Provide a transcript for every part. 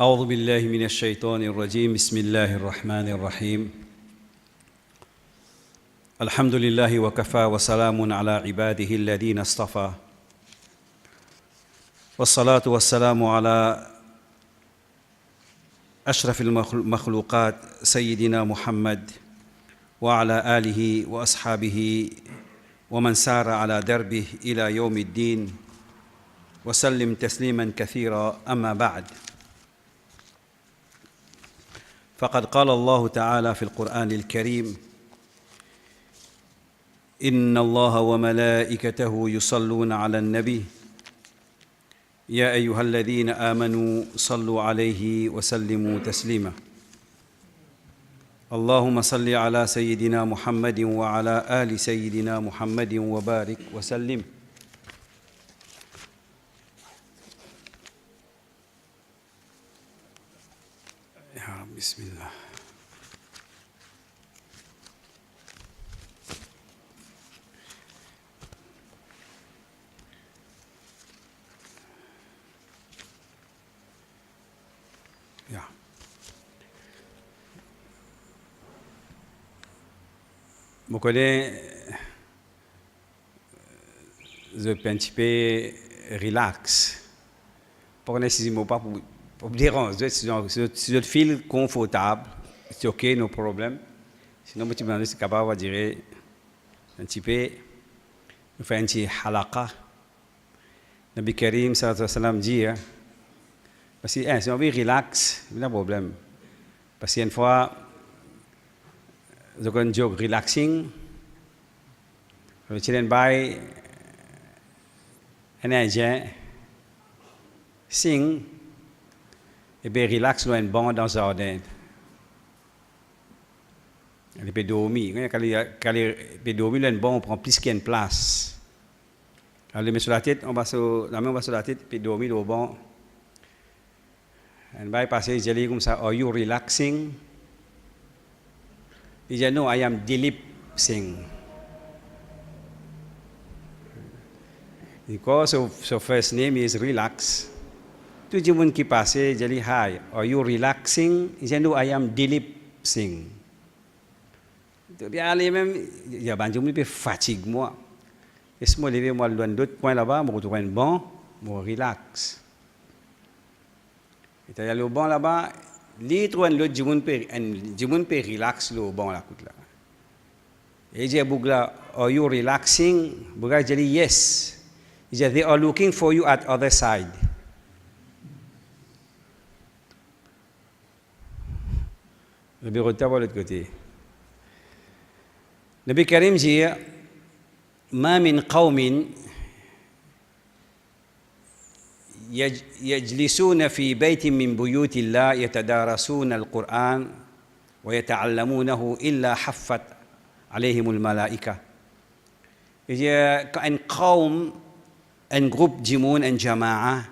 أعوذ بالله من الشيطان الرجيم بسم الله الرحمن الرحيم الحمد لله وكفى وسلام على عباده الذين اصطفى والصلاة والسلام على أشرف المخلوقات سيدنا محمد وعلى آله وأصحابه ومن سار على دربه إلى يوم الدين وسلم تسليما كثيرا أما بعد فقد قال الله تعالى في القرآن الكريم إن الله وملائكته يصلون على النبي يا أيها الذين آمنوا صلوا عليه وسلموا تسليما اللهم صل على سيدنا محمد وعلى آل سيدنا محمد وبارك وسلم يا رب بسم الله يا Mokone, je peux un petit peu relax. Pour ne pas pour déranger, si je feel confortable, c'est ok, no problème. Sinon, je suis capable de dire un petit peu, nous faisons un petit halaqa. Nabi Karim sallallahu alayhi wa sallam dit, parce que si on veut relax, il n'y a pas de problème. Parce qu'une fois, je fais un joke relaxing, je suis en bail, un Indien, sing, et bien relax loin bon dans le jardin. Il peut dormir. Quand il peut dormir loin bon, on prend plus qu'une place. Alors, le met sur la tête, la main on va sur la tête, il peut dormir au bon. Un bail passé, je dis comme ça, are you relaxing? Il dit, no, I am Dilip Singh. Because so first name is Relax. Tout le monde qui passait, il dit, hi, are you relaxing? Il dit, no, I am Dilip Singh. Bien, même, il y a un peu fatigue, moi. Et si je me lève, moi, loin d'autres points là-bas, je me retrouve bon, je relax. Et il y a le bon là-bas, l'autre, l'autre, je peux relax le bon là. Et je dis, are you relaxing? Je dis, yes. Il dit, they are looking for you at other side. Le bureau de table de l'autre côté. Nabi Karim dit, ما من قوم يجلسون في بيت من بيوت الله يتدارسون القرآن ويتعلمونه إلا حفت عليهم الملائكة. Un قوم, un groupe d'imoun, un jama'a,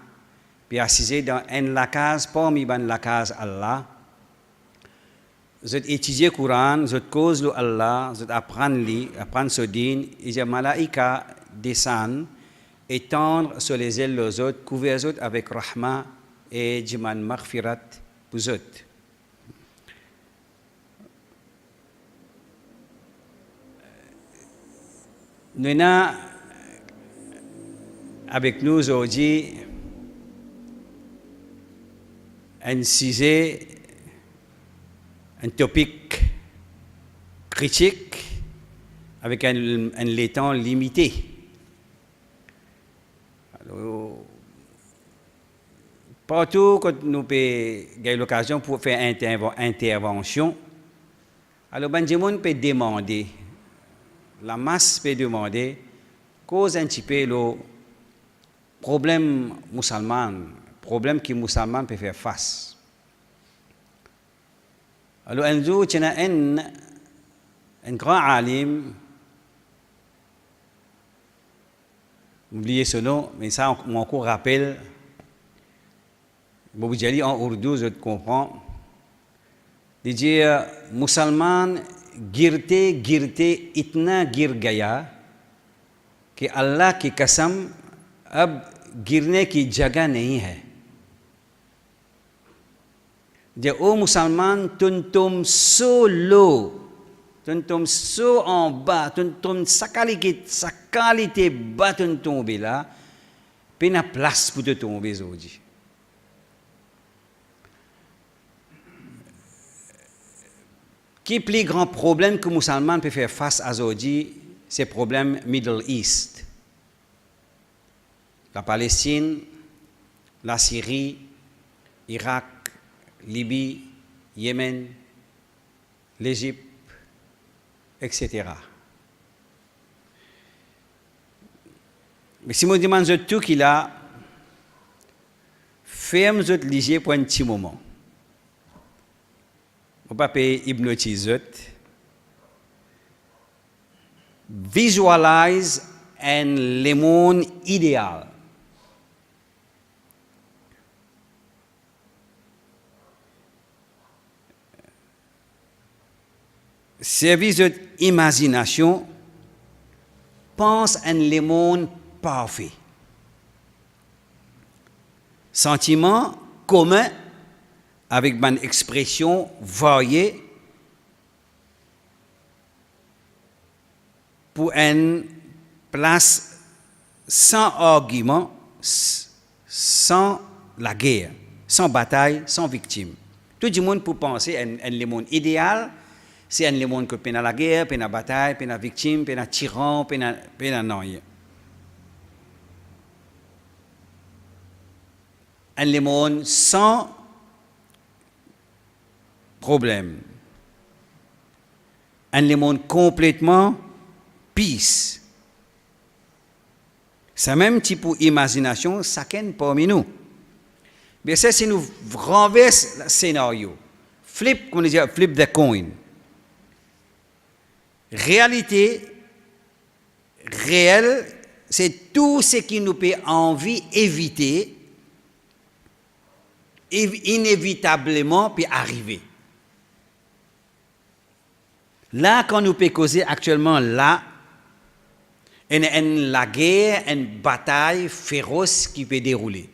puis assisé dans une case, parmi la case Allah. Vous étudiez le Coran, vous cause Allah, vous apprendre ce din, et les malaïka descendent et tendent sur les ailes aux autres, couvrent les autres avec rahma et jiman maghfirat pour eux. Nous avons avec nous aujourd'hui un sujet, un topic critique avec un temps limité. Alors, partout quand nous avons l'occasion pour faire intervention, alors Benjamin peut demander, la masse peut demander, cause un petit peu le problème musulman, problème que les musulmans peuvent faire face. Alors, un jour, il y a un grand alim, oubliez ce nom, mais ça, on encore rappelle, Bobu Djali en ourdou, je comprends, il dit, musulman, girte, itna gir gaya, कि अल्लाह की कसम अब गिरने की जगह नहीं है। Dire aux musulmans, tu tombes solo, tu tombes so en bas, tu tombes sa qualité bas, tu tombes là, puis il y a place pour te tomber aujourd'hui. Qui est le plus grand problème que les musulmans peuvent faire face à aujourd'hui, c'est le problème Middle East. La Palestine, la Syrie, Irak, Libye, Yémen, l'Égypte, etc. Mais si je demande tout qu'il a, ferme votre ligier pour un petit moment. On ne peut pas hypnotiser. Visualize un monde idéal. Service de imagination, pense à un monde parfait. Sentiment commun avec une expression variée pour une place sans argument, sans la guerre, sans bataille, sans victime. Tout le monde peut penser à un monde idéal. C'est un monde qui peine à la guerre, peine à la bataille, peine à la victime, peine à tyran, peine à non. Un monde sans problème. Un monde complètement peace. C'est même type d'imagination, chacun parmi nous. Mais ça, c'est nous renverse le scénario. Flip, comme on dit, flip the coin. Réalité réelle, c'est tout ce qui nous peut envie éviter, inévitablement peut arriver. Là, quand nous peut causer actuellement là, la guerre, une bataille féroce qui peut dérouler.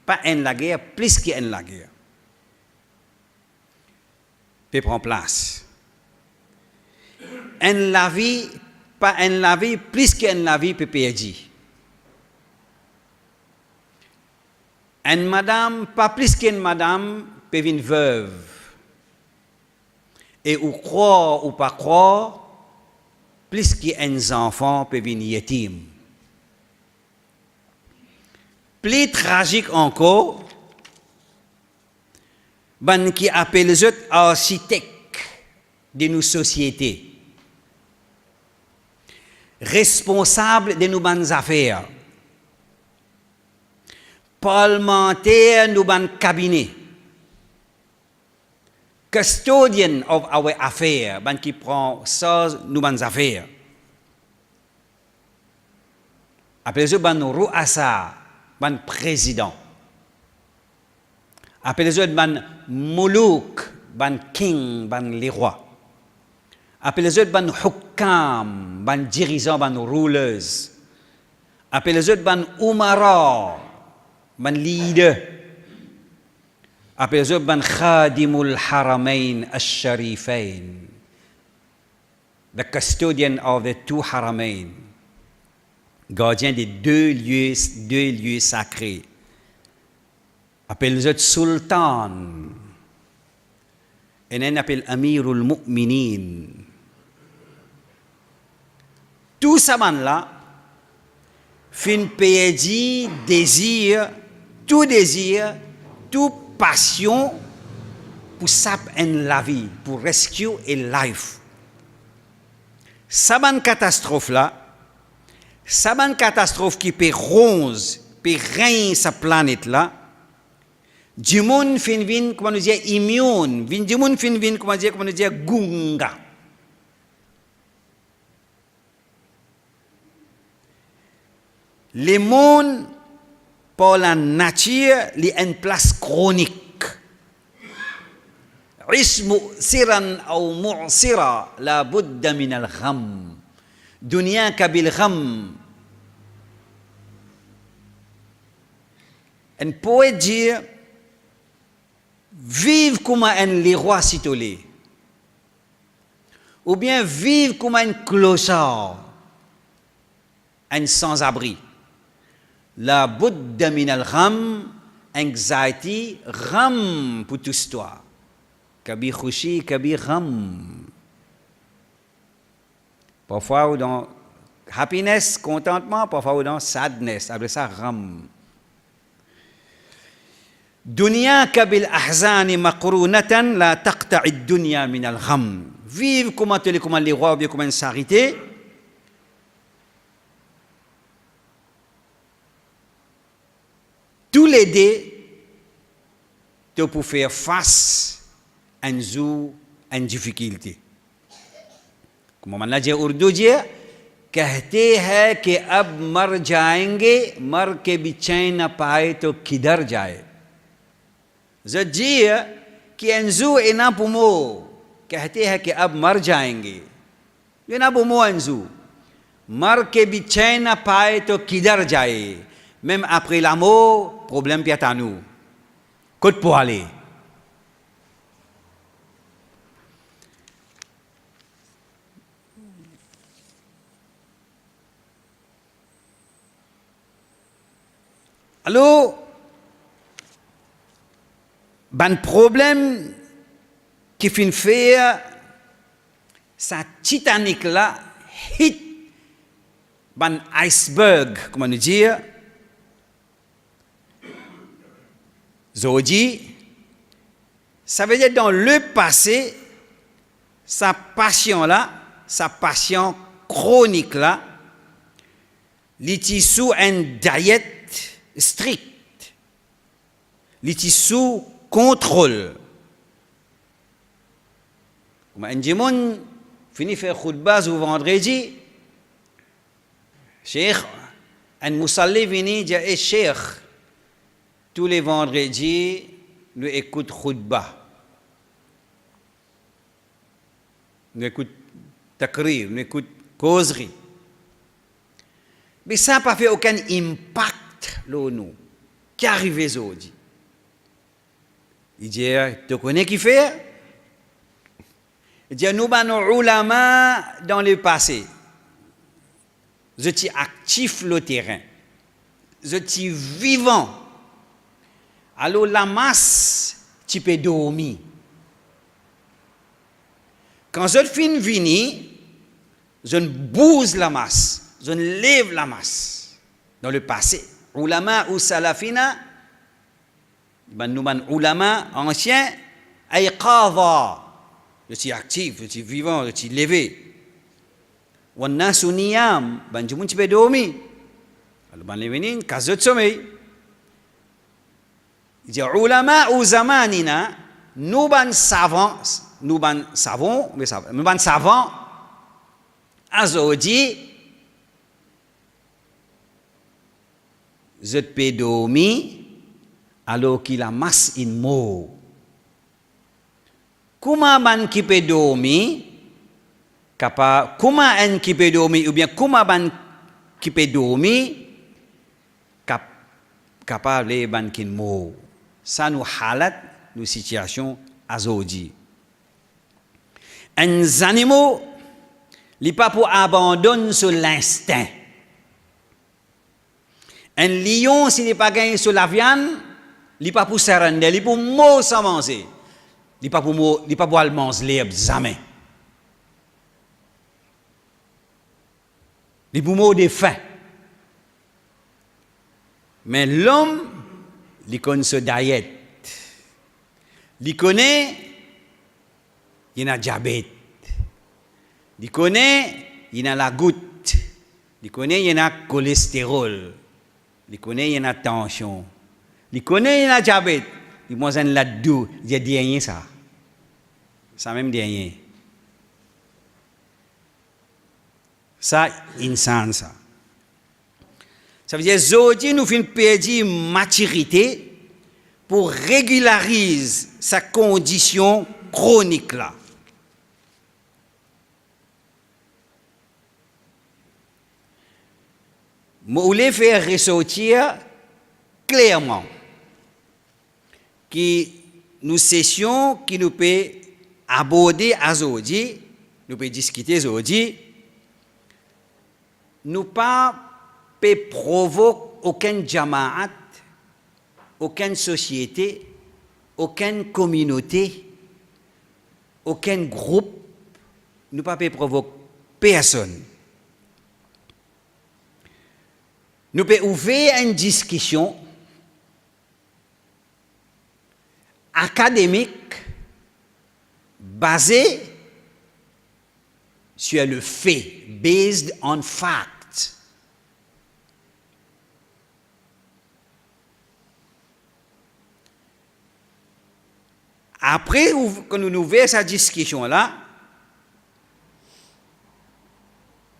Pas la guerre, plus qu'une la guerre. Peut prendre place. La vie, pas la vie, plus qu'une la vie peut perdre. Une madame, pas plus qu'une madame, peut devenir veuve. Et ou croire ou pas croire, plus qu'un enfant peut devenir yétime. Plus tragique encore, ben qui appelle les autres architectes de nos sociétés. Responsable de nos bonnes affaires, parlementaire de nos bonnes cabinets, custodian of our affairs, ben qui prend ça nos bonnes affaires. Après ça, ben ruasa, ben président. Après ça, ben moulouk, ben king, ben les rois. Après les autres, ban hukam, ban dirigeants, ban rulers. Après les autres, ban umara, ban leader. Après les autres, ban khadimul haramain al-sharifain. The custodian of the two haramain. Gardien des deux lieux sacrés. Après les autres, sultan. Et on appelle amirul mu'minin. Tout ça là, fin perdre désir, toute passion pour saper la vie, pour rescue et life. Ça catastrophe là, ça catastrophe qui peut ronge, peut régner sa planète là. Du monde fin vin, comment nous dire immune, du monde fin vin, comment nous dire gunga. Le monde, par la nature, il a une place chronique. عيش مؤثرا أو معصرا لا بد من الغم دنياك بالغم. Un poète dit, vive vivre comme un roi citolé, ou bien vivre comme un clochard, un sans-abri. La budda min al-gham, anxiety, gham pour toute toi. Kabi khushi, kabi gham. Parfois, ou dans happiness, contentement, parfois, ou dans sadness. Après ça, gham. Dunya kabil ahzani maqrunatan la taqta'i dunya min al-gham. Vive comment les rois ou bien comme une charité. Tous les deux pour faire face à une difficulté. Comme on l'a dit en Urdu, कहते हैं कि अब मर जाएंगे, मर के भी चैन न पाए तो किधर जाए. Je dis qu'Enzu est là pour moi. कहते हैं कि अब मर जाएंगे. ये ना pour moi Enzu. मर के भी चैन न पाए तो किधर जाए. Même après la mort, problème pied à nous. Côte pour aller. Alors, ban problème qui fait faire sa Titanic là hit ban iceberg, comment nous dire, Zodi, ça veut dire dans le passé, sa passion là, sa passion chronique là, il était sous un diet strict, il était sous contrôle. Comme un démon finit faire khutbah au vendredi, Cheikh, un musalli vini dit eh Cheikh, tous les vendredis, nous écoutons khutbah. Nous écoutons takrir, nous écoutons causerie. Mais ça n'a pas fait aucun impact sur nous. Qu'est arrivé aujourd'hui? Il dit, tu connais qui fait? Il dit, nous avons ulama dans le passé. Je suis actif le terrain. Je suis vivant. Alors la masse, tu peux dormir. Quand je finis venir, je ne bouge la masse, je ne lève la masse. Dans le passé, ulama ou salafina, nous ulama anciens, ayqadha. Je suis actif, je suis vivant, je suis levé. Wannasu niyam, tu peux dormir. Alors ban levenin, case de sommeil. Il dit, ulama ou zamanina, nous ban savants, azodi, je peux dormir alors qu'il a masse in mot. Comment ban qui peut dormir, comment un qui peut dormir, ou bien comment ban qui peut dormir, capable de ban qui mot. Ça nous halat nos situations azodi. Un animal, il n'est pas pour abandonner sur l'instinct. Un lion, s'il n'est pas gagné sur la viande, il n'est pas pour s'arrêter, il est pour mourir sans manger. Il n'est pas pour aller manger l'herbe, jamais. Il est pour mourir de faim. Mais l'homme, il connaît ce diète. Il connaît, il y a diabète. Il connaît, il y a la goutte. Il connaît, il y a cholestérol. Il connaît, il y a tension. Il connaît, il y a diabète. Il mange un là-dedans. Il dit rien ça. Ça même dit rien. Ça, insan ça. Ça veut dire, aujourd'hui, nous faisons perdre maturité pour régulariser sa condition chronique là. Je voulais faire ressortir clairement que nous sessions qui nous peut aborder aujourd'hui, nous peut discuter aujourd'hui, nous pas peut provoquer aucune jamaat, aucune société, aucune communauté, aucun groupe, nous pas peut provoquer personne. Nous pouvons ouvrir une discussion académique basée sur le fait, based on fact. Après que nous ouvrons cette discussion-là,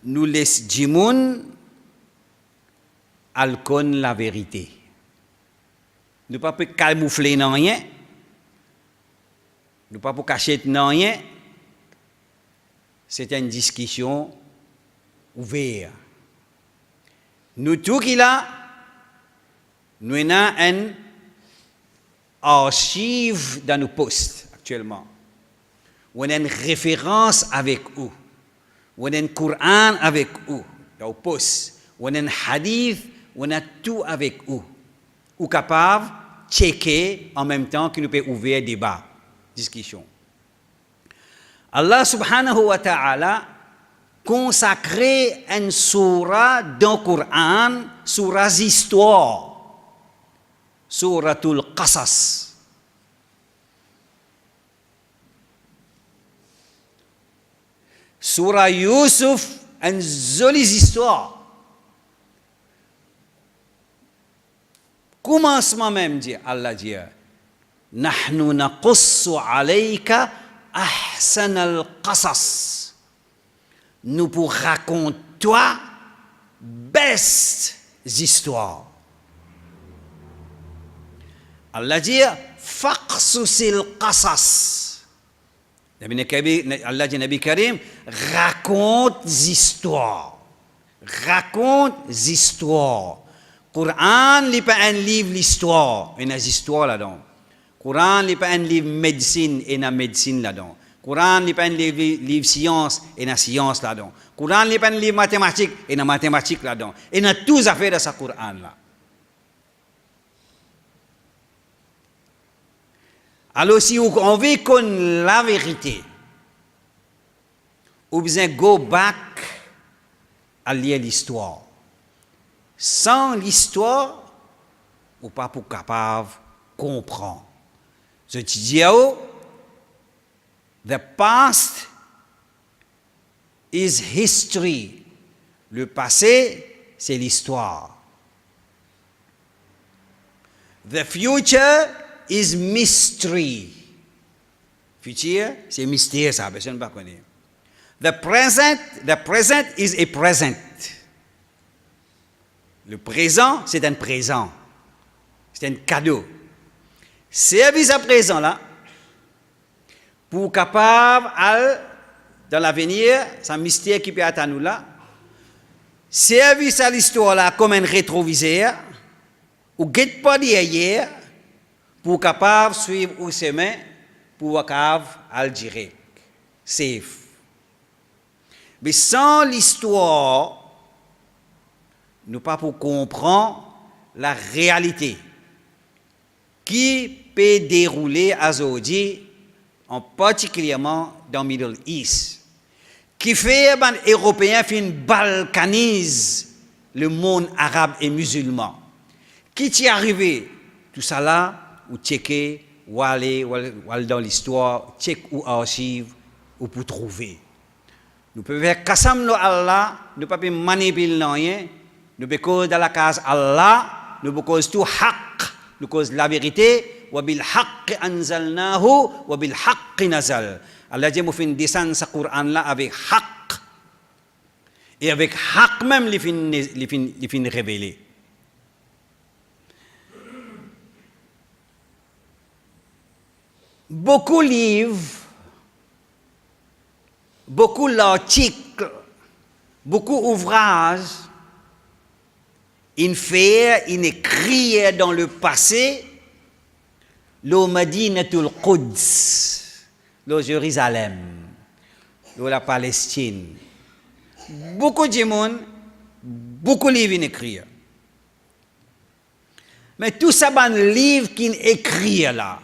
nous laissons Jimoun alcon la vérité. Nous ne pouvons pas camoufler non rien. Nous ne pouvons pas cacher non rien. C'est une discussion ouverte. Nous tous qui là, nous avons un archive dans nos postes actuellement. On a une référence avec eux. On a un Coran avec eux dans nos postes. On a un hadith, on a tout avec eux. Ou capable de checker en même temps que nous pouvons ouvrir débat, discussion. Allah subhanahu wa ta'ala consacré une surah dans le Coran, surah histoire. Suratul Qasas. Surah Yusuf, une jolie histoire. Commencement même, dit Allah dit, Nahnu naqussu alayka ahsan al-qasas. Nous pour raconter toi best histoires. Allah dit faqsusil qasas. Allah dit Nabi Karim raconte histoires. Raconte histoires. Coran n'est pas un livre l'histoire, il y a des histoires là-dedans. Coran n'est pas un livre médecine, il y a médecine là-dedans. Coran n'est pas un livre science, il y a science là-dedans. Coran n'est pas un livre mathématique, il y a mathématiques là-dedans. Il y a tout à fait dans ce Coran là. Alors si on veut connaître la vérité, on besoin go back à lire l'histoire. Sans l'histoire, on pas pour capable comprendre. Je te dis, the past is history. Le passé, c'est l'histoire. The future is mystery. Futur, c'est mystère, ça, personne ne va connaître. The present is a present. Le présent, c'est un présent. C'est un cadeau. Service à présent, là, pour capable, dans l'avenir, c'est un mystère qui peut être nous là, service à l'histoire, là, comme un rétroviseur, ou guette pas d'hier, pour capable suivre au chemin, pour capable aller direct. Safe. Mais sans l'histoire, nous pas pour comprendre la réalité qui peut dérouler à aujourd'hui, en particulièrement dans le Middle East, qui fait que les Européens balkanisent le monde arabe et musulman. Qui t'y est arrivé? Tout ça là, ou checker, ou aller dans l'histoire, check ou archive, ou pour trouver. Nous pouvons faire kasam no Allah, nous ne pouvons pas manipuler rien. Nous pouvons dans la case Allah, nous pouvons tout haqq, nous pouvons la vérité, wa bil haqq anzalnahu, wa bil haqq nazal. Allah dit, nous faisons descendre ce Coran là avec haqq. Et avec haqq même, les fins révélés. Beaucoup de livres, beaucoup d'articles, beaucoup d'ouvrages, ils écrivent dans le passé le Madinatul Quds, le Jérusalem, la Palestine. Beaucoup de monde, beaucoup de livres écrits. Mais tout ça, les livres qui écrit là,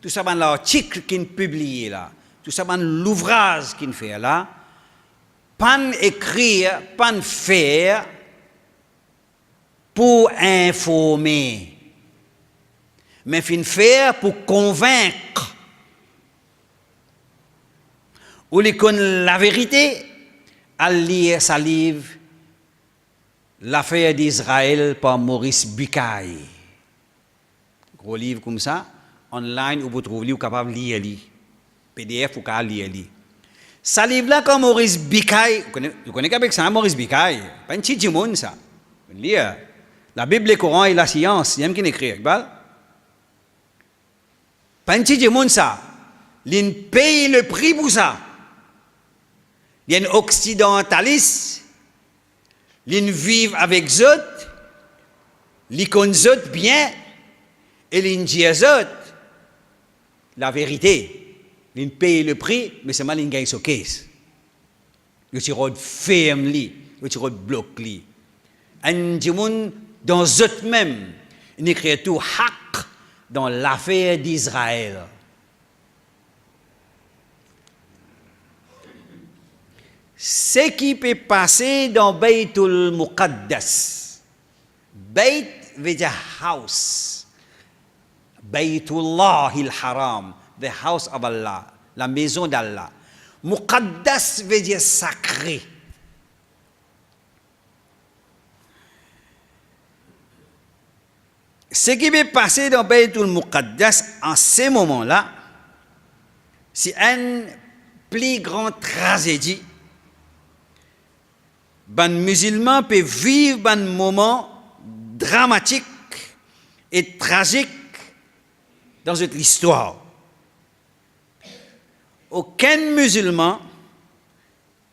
tout ça, les articles qui publié là, tout ça, l'ouvrage qui fait là, pas écrire, pas faire pour informer, mais faire pour convaincre. Ou les connaît la vérité, à lire sa livre L'affaire d'Israël par Maurice Bucaille. Gros livre comme ça, online, où vous trouvez, vous capable de lire. PDF, vous pouvez lire. Ce livre-là, comme Maurice Bucaille, vous connaissez qu'avec ça, Maurice Bucaille, pas un petit monde ça. Lire. La Bible, le Coran et la science, il y a qui écrit. Pas un petit monde ça. Il paye le prix pour ça. Il y a un occidentaliste. Ils vivent avec eux, ils connaissent eux bien, et ils disent eux la vérité. Ils payent le prix, mais c'est mal qu'ils gagnent ce caisse. Ils tirent ferme, ils tirent bloc. Un monde dans eux-mêmes, une écriture haq dans l'affaire d'Israël. Ce qui peut passer dans Baytul Muqaddas. Bayt veut dire house. Baytullah il-Haram, the house of Allah, la maison d'Allah. Muqaddas veut dire sacré. Ce qui peut passer dans Baytul Muqaddas en ces moments-là, c'est une plus grande tragédie. Les musulmans peuvent vivre un moment dramatique et tragique dans cette histoire. Aucun musulman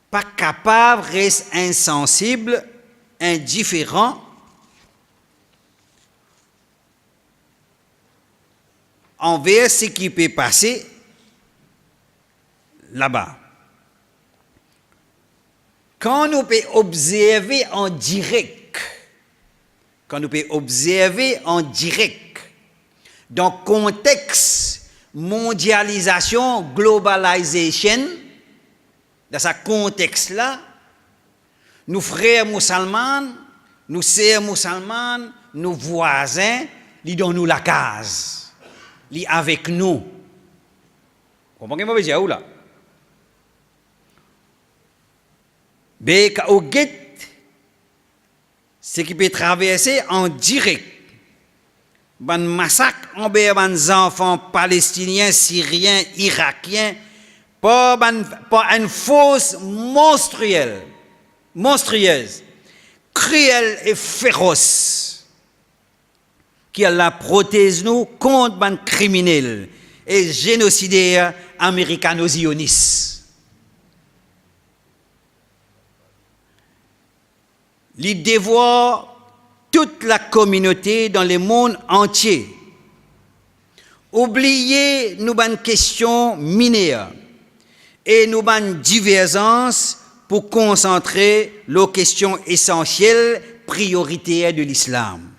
pas capable reste insensible, indifférent envers ce qui peut passer là-bas. Quand nous pouvons observer en direct, dans le contexte mondialisation, globalisation, dans ce contexte-là, nos frères musulmans, nos sœurs musulmanes, nos voisins, ils donnent nous la case, ils avec nous. Vous comprenez ce que je veux dire là? Ce qui peut traverser en direct. Un massacre envers les enfants palestiniens, syriens, irakiens, par une force monstrueuse, cruelle et féroce, qui la protège nous contre les criminels et génocidaires américano-zionistes. Il dévore toute la communauté dans le monde entier. Oubliez nos questions mineures et nos divergences pour concentrer les questions essentielles, prioritaires de l'islam.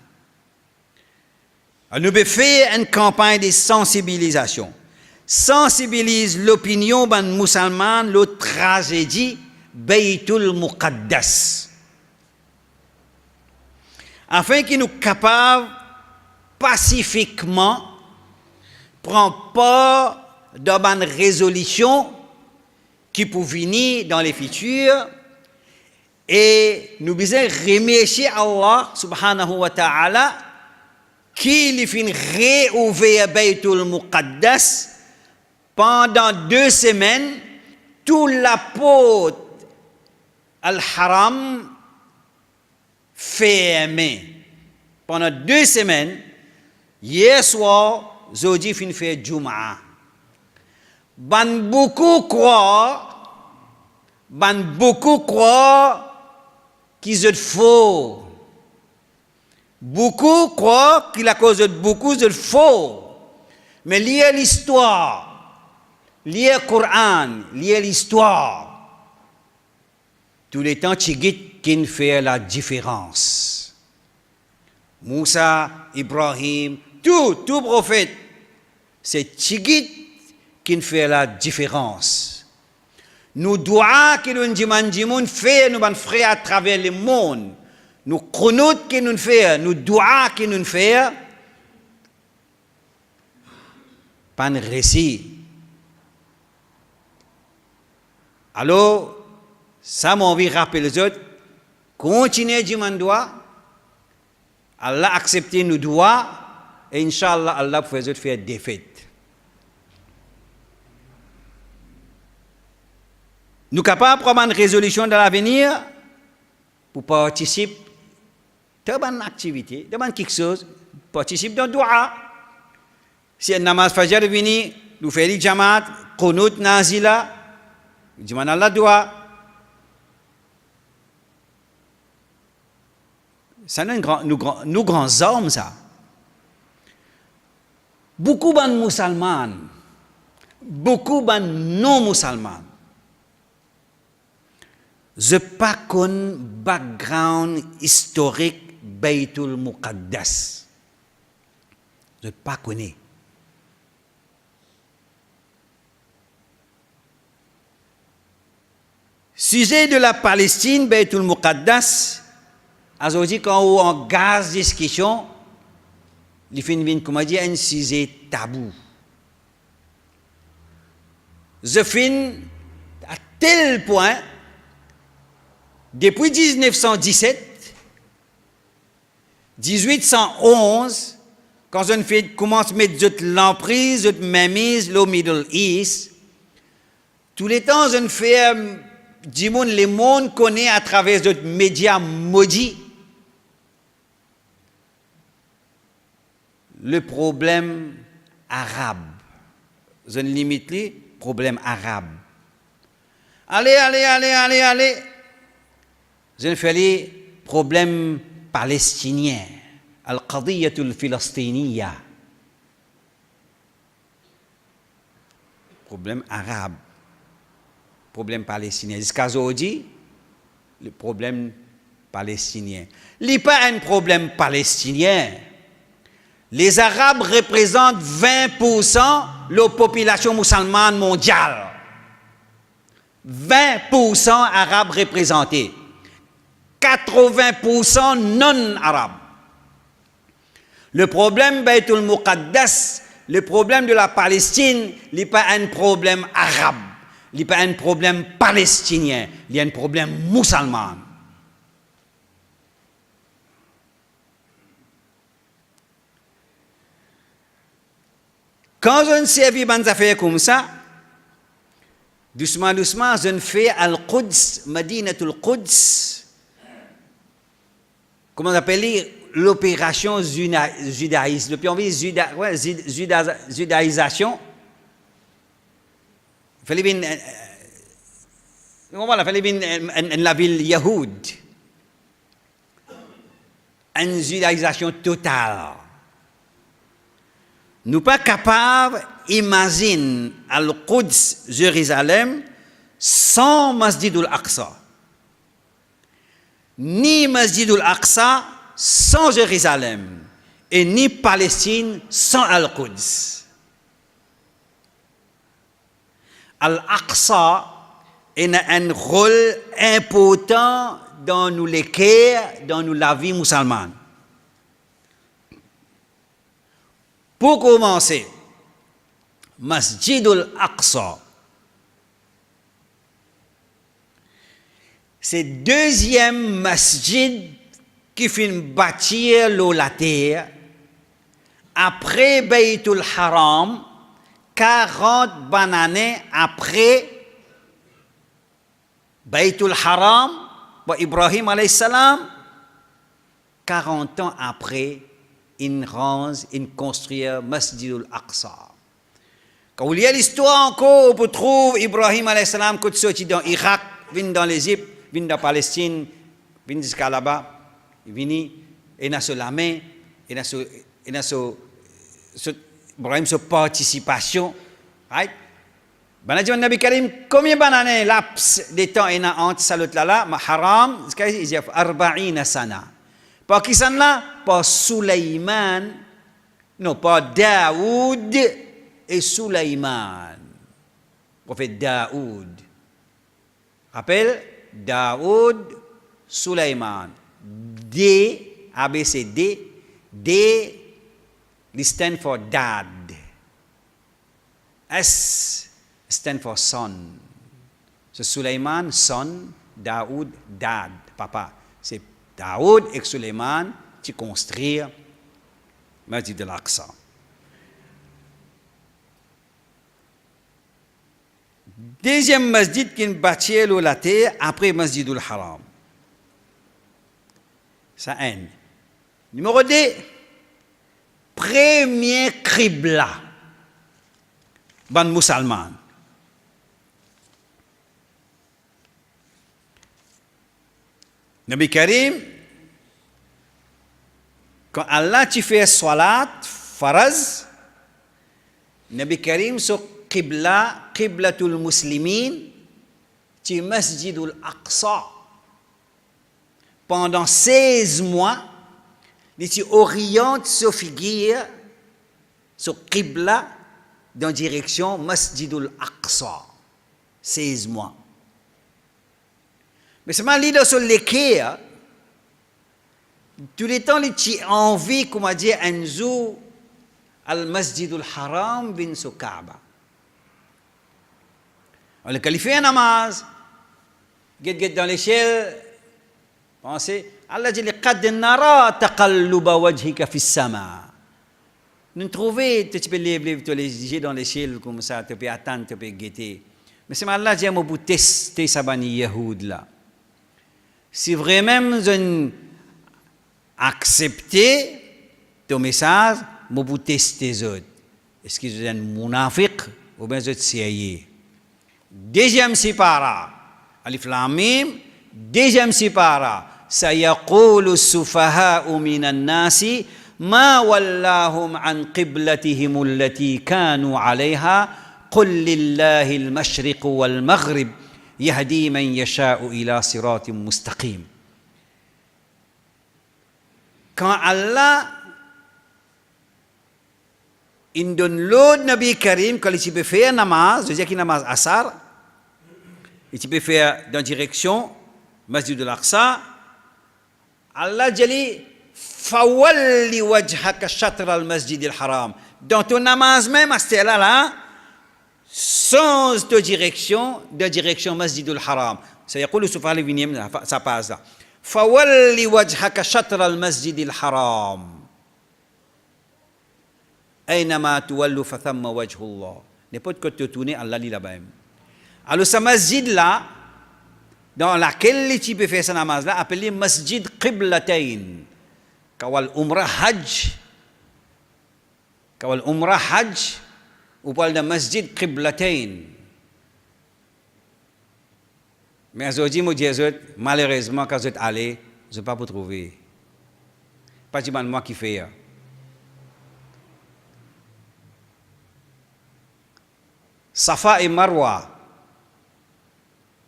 Nous devons faire une campagne de sensibilisation. Sensibilise l'opinion musulmane, la tragédie Baytul Muqaddas. Afin qu'ils nous capables pacifiquement prendre part dans une résolution qui peut venir dans le futur et nous devons remercier Allah subhanahu wa ta'ala qui lui fait réouvrir Baytul Muqaddas pendant 2 semaines, tout la porte al-Haram fermé. Pendant 2 semaines, hier soir, Zodi fin fait Jum'a. Beaucoup croient qu'ils sont faux. Beaucoup croient qu'il a cause de beaucoup de faux. Mais lire l'histoire, lire le Coran, lire l'histoire, tous les temps, Tigit qui fait la différence. Moussa, Ibrahim, tout prophète, c'est Tigit qui fait la différence. Nous doigts qui nous disons, fait nous frères à travers le monde. Nous chronotes qui nous fait, nous doigts qui nous fait, pas un récit. Alors, ça m'a envie de rappeler les autres, continuez à dire Allah accepte nos doigts, et Inch'Allah, Allah pour les autres faire des fêtes. Nous sommes capables de prendre une résolution dans l'avenir pour participer à une activité, à quelque chose, participer dans le doua. Si un namaz fajr vini, nous faisons le jamaat, qunut nazila, nous disons Allah doua. Ça, nous grands hommes, ça. Beaucoup de musulmans, beaucoup de non-musulmans, je pas connais background historique Baytul Muqaddas. Je pas connais. Sujet de la Palestine, Baytul Muqaddas, aujourd'hui quand on engage discussion, il finit comme dire un sujet tabou. Je finis à tel point, depuis 1917, 1811, quand je commence à mettre l'emprise, de mainmise, le Middle East, tous les temps, je fais, le monde connaît à travers les médias maudits le problème arabe. Je ne limite pas le problème arabe. Allez. Je ne fais le problème palestinien. Al-Qadiyatul Filastiniya. Problème arabe. Problème palestinien. Jusqu'à aujourd'hui, le problème palestinien. Il n'est pas un problème palestinien. Les Arabes représentent 20% de la population musulmane mondiale. 20% Arabes représentés. 80% non-Arabes. Le problème Baytul Muqaddas, le problème de la Palestine, il n'est pas un problème arabe. Il n'est pas un problème palestinien. Il y a un problème musulman. Quand je ne sais pas des affaires comme ça, doucement, je ne fais Al-Quds, Madinatul Quds, comment on appelle l'opération judaïsme, judaïsation. Il fallait la ville Yahoud, une judaïsation totale. Nous ne sommes pas capables d'imaginer Al-Quds, Jérusalem, sans Masjid al-Aqsa. Ni Masjid al-Aqsa sans Jérusalem. Et ni Palestine sans Al-Quds. Al-Aqsa a un rôle important dans nous l'équerre, dans la vie musulmane. Pour commencer, Masjid al-Aqsa, c'est le deuxième masjid qui finit bâtir la terre après Baytul Haram, 40 années après Baytul Haram, Ibrahim alayhi salam, 40 ans après, il construit Masjid al-Aqsa. Quand il y a l'histoire encore, on peut trouver Ibrahim alayhi salam qui est sorti dans l'Irak, vient dans l'Égypte, vient dans la Palestine, vient jusqu'à là-bas, il vient, il a sur la main, il a sur Ibrahim sa participation, right? Ben dit Nabi Karim combien d'années laps de temps il a entre salut là haram, il dit 40 sana. Par qui ça là? Par Sulaiman, non, par Daoud et Sulaiman. Prophète Daoud. Rappelle Daoud, Sulaiman. D, A, B, C, D. D, it stand for dad. S stand for son. So Sulaiman, son. Daoud, dad, papa. C'est Daoud et Sulaiman qui construisent Masjid al-Aqsa. Deuxième masjid qui est bâti la terre après Masjid al-Haram. Ça un. Numéro 2, premier Qibla, ban musulman. Nabi Karim, quand Allah tu fait salat, faraz, Nabi Karim sur Qibla, Qiblatul Muslimin, tu Masjidul Aqsa. Pendant 16 mois, tu orientes ce figure, ce Qibla, dans direction Masjidul Aqsa. 16 mois. Mais seulement l'idée sur l'équerre, tout le temps, tu as envie, comment dire, un jour, al-Masjidul Haram bin su Kaaba. Le calife un namaz, get dans l'échelle, pensez, Allah dit, qad nara taqalluba wajhika fi sama. Nous trouvons, tu peux lever les yeux dans l'échelle comme ça, tu peux attendre, tu peux guetter. Mais c'est Allah dit, moi, pour tester ça, bani Yahoud là. Si vraiment vous acceptez ton message, moi, pour tester les autres. Est-ce que vous êtes un munafiq ou bien vous êtes sérieux? Deuxième sipara, Alif Lam Mim, deuxième sipara, سيقول السفهاء من الناس ما ولاهم عن قبلتهم التي كانوا عليها قل لله المشرق والمغرب يهدي من يشاء إلى صراط مستقيم. Quand Allah il donne l'autre Nabi Karim, quand il peut faire namaz, c'est-à-dire qu'il namaz asar, il peut faire dans direction Masjid al-Aqsa, Allah dit fawalli wajhaka shatr al-Masjid al-Haram. Dans ton namaz même, à ce là, sans de direction Masjid al-Haram. Ça y est, le soufal vient, ça passe là. Fawalli wajhaka shatr al-Masjid al-Haram. أينما تولوا فثم وجه الله. N'importe quoi te tourner, Allah lit là-bas. Alors ce masjid là, dans laquelle tu peux faire ce namaz là, appelé Masjid Qiblatain. Kawal Umrah Hajj, ou parle de Masjid Qiblatain. Mais aujourd'hui, malheureusement, quand vous êtes allé, je ne vais pas vous trouver. Pas du moi qui fais. Safa et Marwa,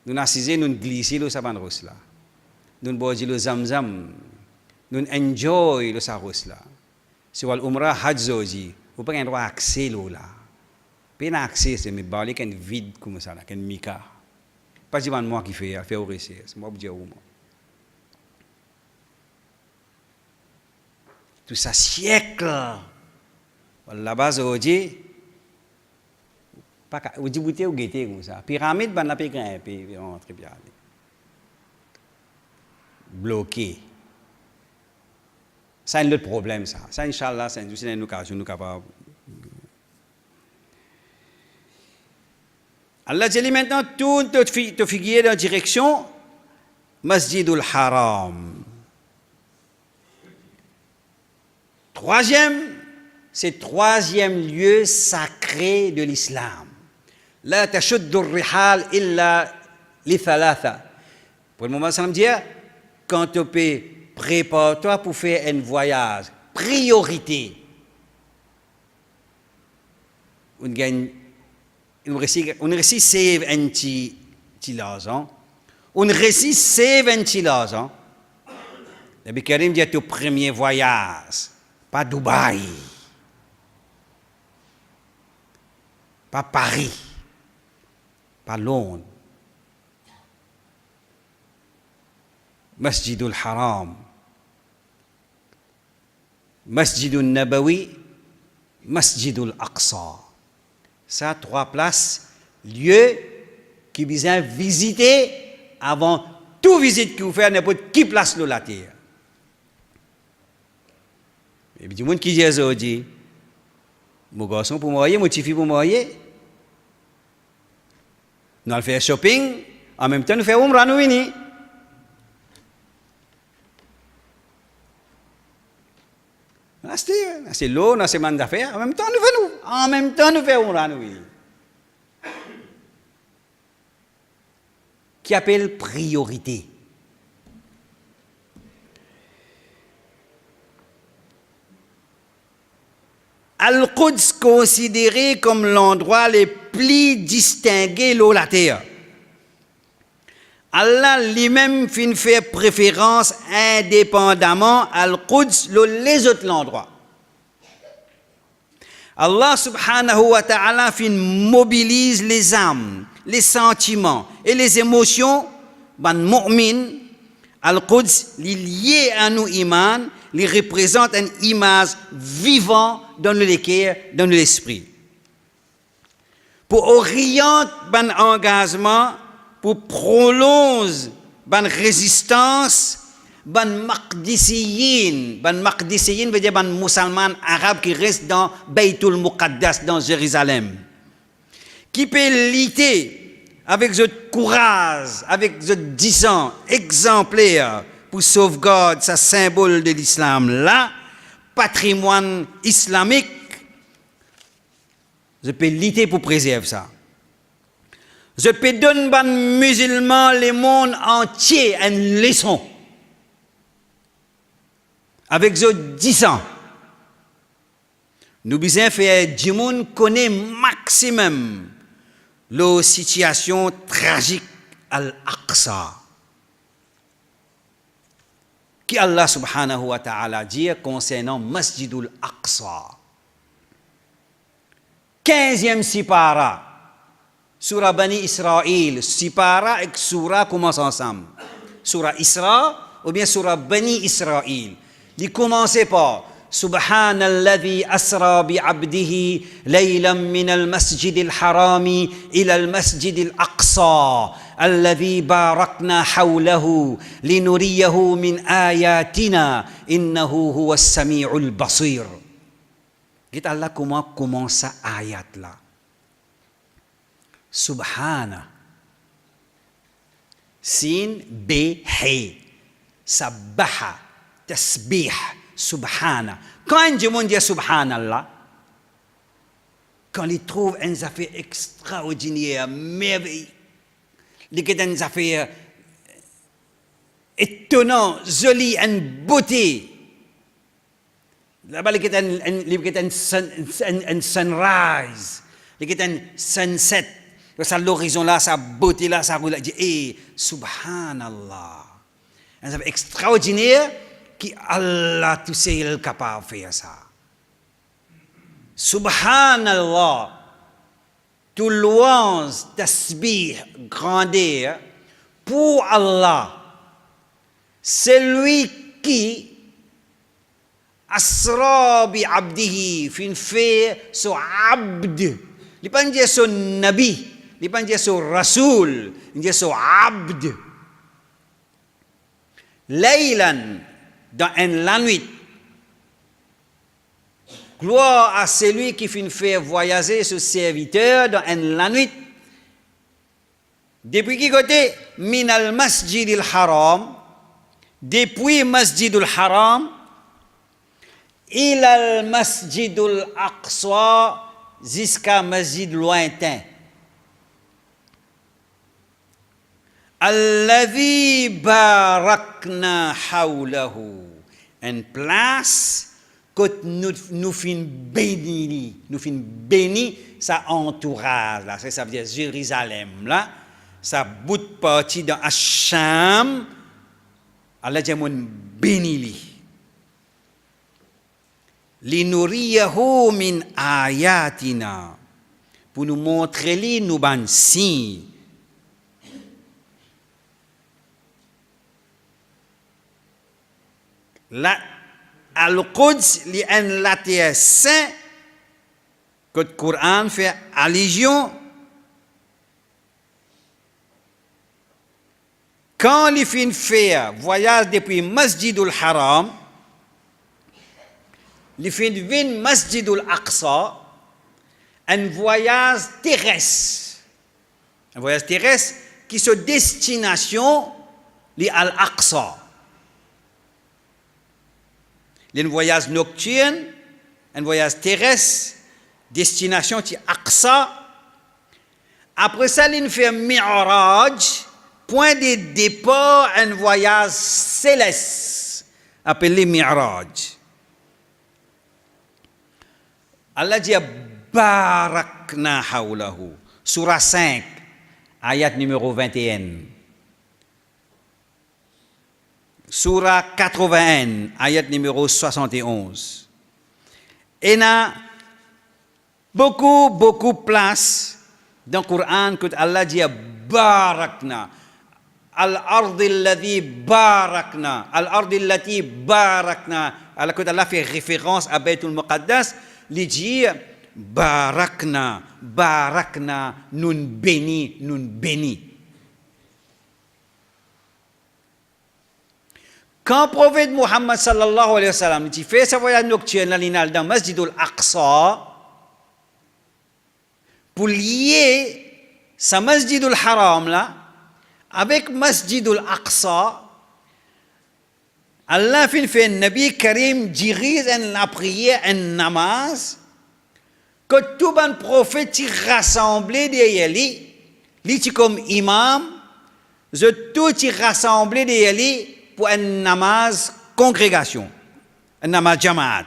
nous assisons, nous glissons le saban rose là, nous boisons le zamzam, nous enjoy le sarros là. Sur l'umrah hajj aujourd'hui, vous pouvez avoir accès là. Pas accès, c'est mais balé qu'un vide comme ça là, qu'un mika. Pas du moi qui fait au récit, c'est moi qui dis au moins. Tout ça siècle, là-bas aujourd'hui. Pas au Djibouti ou Guété comme ça. Pyramide, ben la paix grand, puis on rentre bien. Bloqué. Ça, c'est un autre problème, ça. Ça, Inch'Allah, c'est une occasion, nous capables. Allah dit maintenant, tout te figure dans la direction Masjidul Haram. Troisième, c'est le troisième lieu sacré de l'islam. لا تشد الرحال إلا لثلاثة. Pour le moment, ça veut dire quand tu peux prépare-toi pour faire un voyage, priorité. on gagne, on réussit save un petit l'argent, on réussit save un petit l'argent. Nabi Karim dit au premier voyage, pas Dubaï, pas Paris, pas Londres, Masjidul Haram, Masjidul Nabawi, Masjidul Aqsa. Ça, 3 places, lieux qui besoin visiter avant toute visite que vous faites n'importe qui place de la terre. Et puis, du monde qui dit aujourd'hui, mon garçon pour marier, mon petit fille pour marier, nous allons faire shopping, en même temps nous faisons umrah nous venir. C'est l'eau, c'est semaine d'affaires, en même temps nous faisons umrah nous venir. Qui appelle priorité. Al-Quds considéré comme l'endroit le plus distingué de la terre. Allah lui-même fait préférence indépendamment Al-Quds les autres endroits. Allah subhanahu wa ta'ala mobilise les âmes, les sentiments et les émotions ban mu'min. Al-Quds lié à nous iman, il représente une image vivante dans le cœur, dans l'esprit. Pour orienter ban engagement, pour prolonger ban résistance, ban maqdisiyin veut dire ban musulman arabe qui reste dans Baytul Muqaddas, dans Jérusalem, qui peut lutter avec ce courage, avec ce 10 ans exemplaire pour sauvegarder ce symbole de l'islam là, patrimoine islamique. Je peux lutter pour préserver ça. Je peux donner aux musulmans, le monde entier, une leçon. Avec ce 10 ans, nous besoin faire du monde connaît maximum la situation tragique à Al-Aqsa. Qui Allah subhanahu wa ta'ala dit concernant Masjidul Aqsa. 15e sipara. Surah Bani Israël. Sipara et surah commencent ensemble. Surah Isra ou bien surah Bani Israël. Il commence par سبحان الذي أسرى بعبده ليلا من المسجد الحرام إلى المسجد الأقصى الذي باركنا حوله لنريه من آياتنا إنه هو السميع البصير. Kita Allah comment commence ayat là. Subhana sin be he sabbaha tasbih subhana. Quand un démon dit subhanallah, quand il trouve une affaire extraordinaire, merveilleuse, il y a une affaire étonnante, jolie, une beauté. Là-bas, il y a un sunrise, il y a un sunset. Ça, l'horizon là, sa beauté là, ça roule. Il dit, subhanallah. Une affaire extraordinaire qui Allah tout seul est capable de faire ça. Subhanallah. Tout louange, tasbih, grandeur pour Allah. Celui qui asra bi abdihi fin fait son abd. Il n'est pas dire son nabi, il n'est pas dire son rasoul, il dit son abd. Laylan, dans la nuit. Gloire à celui qui fait faire voyager ce serviteur dans la nuit. Depuis qui côté? Min al masjid al haram. Depuis masjid al haram. Il al masjid al aqsa. Jusqu'à masjid lointain. Alladhi barakna hawlahu. Une place que nous fin béni ça entourage, là, ça veut dire Jérusalem, là, ça bout de partie dans Hacham, Allah dit, mon béni li nuriyahu min ayatina, pour nous montrer li nous ban signe. La Al-Quds li en la terre saint que le Coran fait allusion quand il fin fait voyage depuis Masjidul Haram, il fin vin Masjidul Aqsa, un voyage terrestre. Un voyage terrestre qui se destination li Al-Aqsa. Un voyage nocturne, un voyage terrestre, destination ti Aqsa. Après ça, il fait Mi'raj, point de départ, un voyage céleste, appelé Mi'raj. Allah dit Barakna hawlahu, surah 5, ayat numéro 21. Surah 81, ayat numéro 71. Et il y a beaucoup de place dans le Coran que Allah dit Barakna. Al-ardi allati barakna. Al-ardi allati barakna. Alors que Allah fait référence à Baytul Muqaddas, il dit Barakna, Barakna, nous bénis, nous bénis. Quand le prophète Muhammad sallallahu alayhi wa sallam il fait sa voyage nocturne dans Masjidul Aqsa pour lier sa Masjidul Haram là avec Masjidul Aqsa, Allah fait un Nabi Karim dirige la prière, un namaz que tout le prophète rassemblé derrière lui, lui comme imam, tout rassemblé derrière lui pour un namaz congrégation, un namaz jamaat.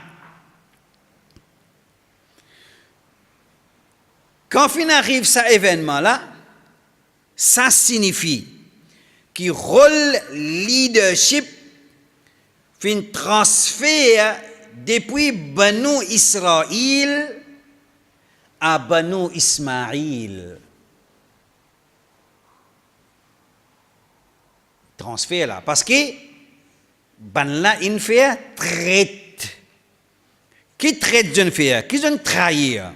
Quand fin arrive cet événement-là, ça signifie que le rôle leadership fin transfert depuis Banu Israël à Banu Ismaïl. Transfert là, parce que ban là il fait traite. Qui traite jeune faire? Qui jeune trahir?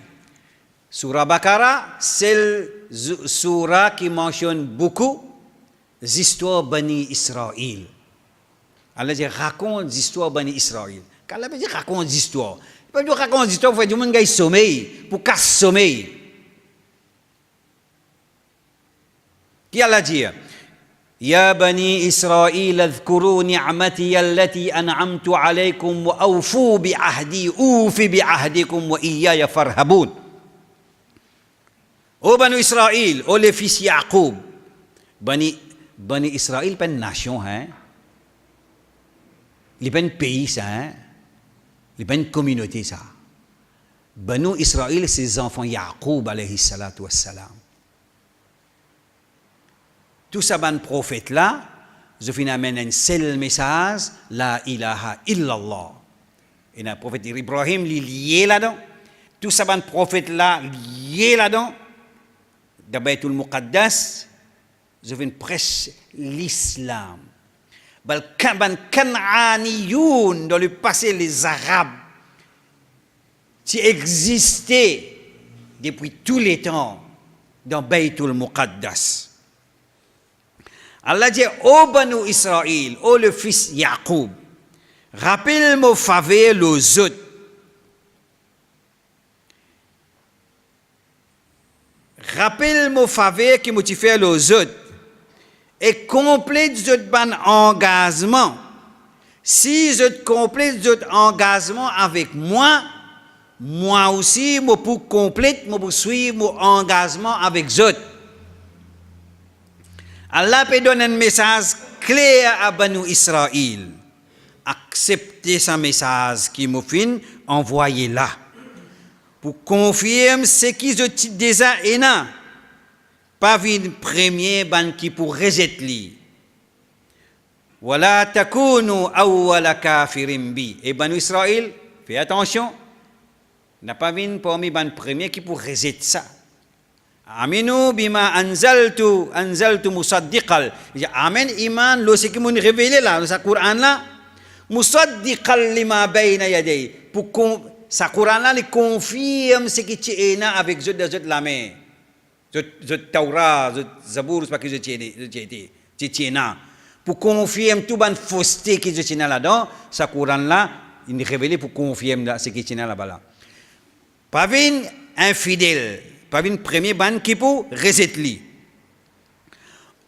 Surah Baqarah, c'est le surah qui mentionne beaucoup l'histoire Bani Israël. Allah dit raconte l'histoire Bani Israël. Quand Allah dit raconte l'histoire, il peut dire raconte l'histoire pour faire du monde qui sommeil, pour casser sommeil. Qui Allah dit يا بني إسرائيل اذكروا نعمتي التي أنعمت عليكم وأوفوا بعهدي أوف بعهدكم وإياي فارهبون. Ô Bani Israël, ô les fils Yaqub, Bani Israël pas une nation, hein? Il pas un pays, ça, hein? Il pas une communauté, ça. Bani Israël, c'est les enfants Yaqub, alayhi salatu wassalam. Tout ça, ban prophète là, je finis amène un seul message, la ilaha illallah. Et le prophète Ibrahim, il est lié là-dedans. Tout ça, ban prophète là, lié là-dedans. Dans Baytul Muqaddas, je viens prêcher l'islam. Ban Kan'aniyoun, dans le passé, les Arabes, qui existaient depuis tous les temps dans Baytul Muqaddas. Allah dit, ô Banu Israël, ô le fils Yaqub, rappelle-moi faveur les autres. Rappelle-moi faveur qui m'a fait les autres. Et complète votre ban engagement. Si je complète votre engagement avec moi, moi aussi, je peux compléter, je peux suivre mon engagement avec les autres. Allah peut donner un message clair à Banu Israël. Acceptez ce message qui m'a fait envoyer là. pour confirmer ce qui est déjà éna. Pas une première ban qui pour rejeter li. Wala takunu awwala kafirin bi. Et Banu Israël, fais attention, n'a pas vu parmi ban premier qui pour rejeter ça. Aminu bima anzaltu musaddiqal. Amen iman lo ce qui m'ont révélé là dans ce Coran là, musaddiqal lima bayna yaday. Pour ce Coran là il confirme ce qui est là avec zot la main. Zot Torah, zot Zabour, c'est pas que je tiens. Pour confirmer tout ban fausseté qui est là-dedans, ce Coran là, il est révélé pour confirmer ce qui est là-bas. Pas une infidèle, pas une première ban qui pour rejeter.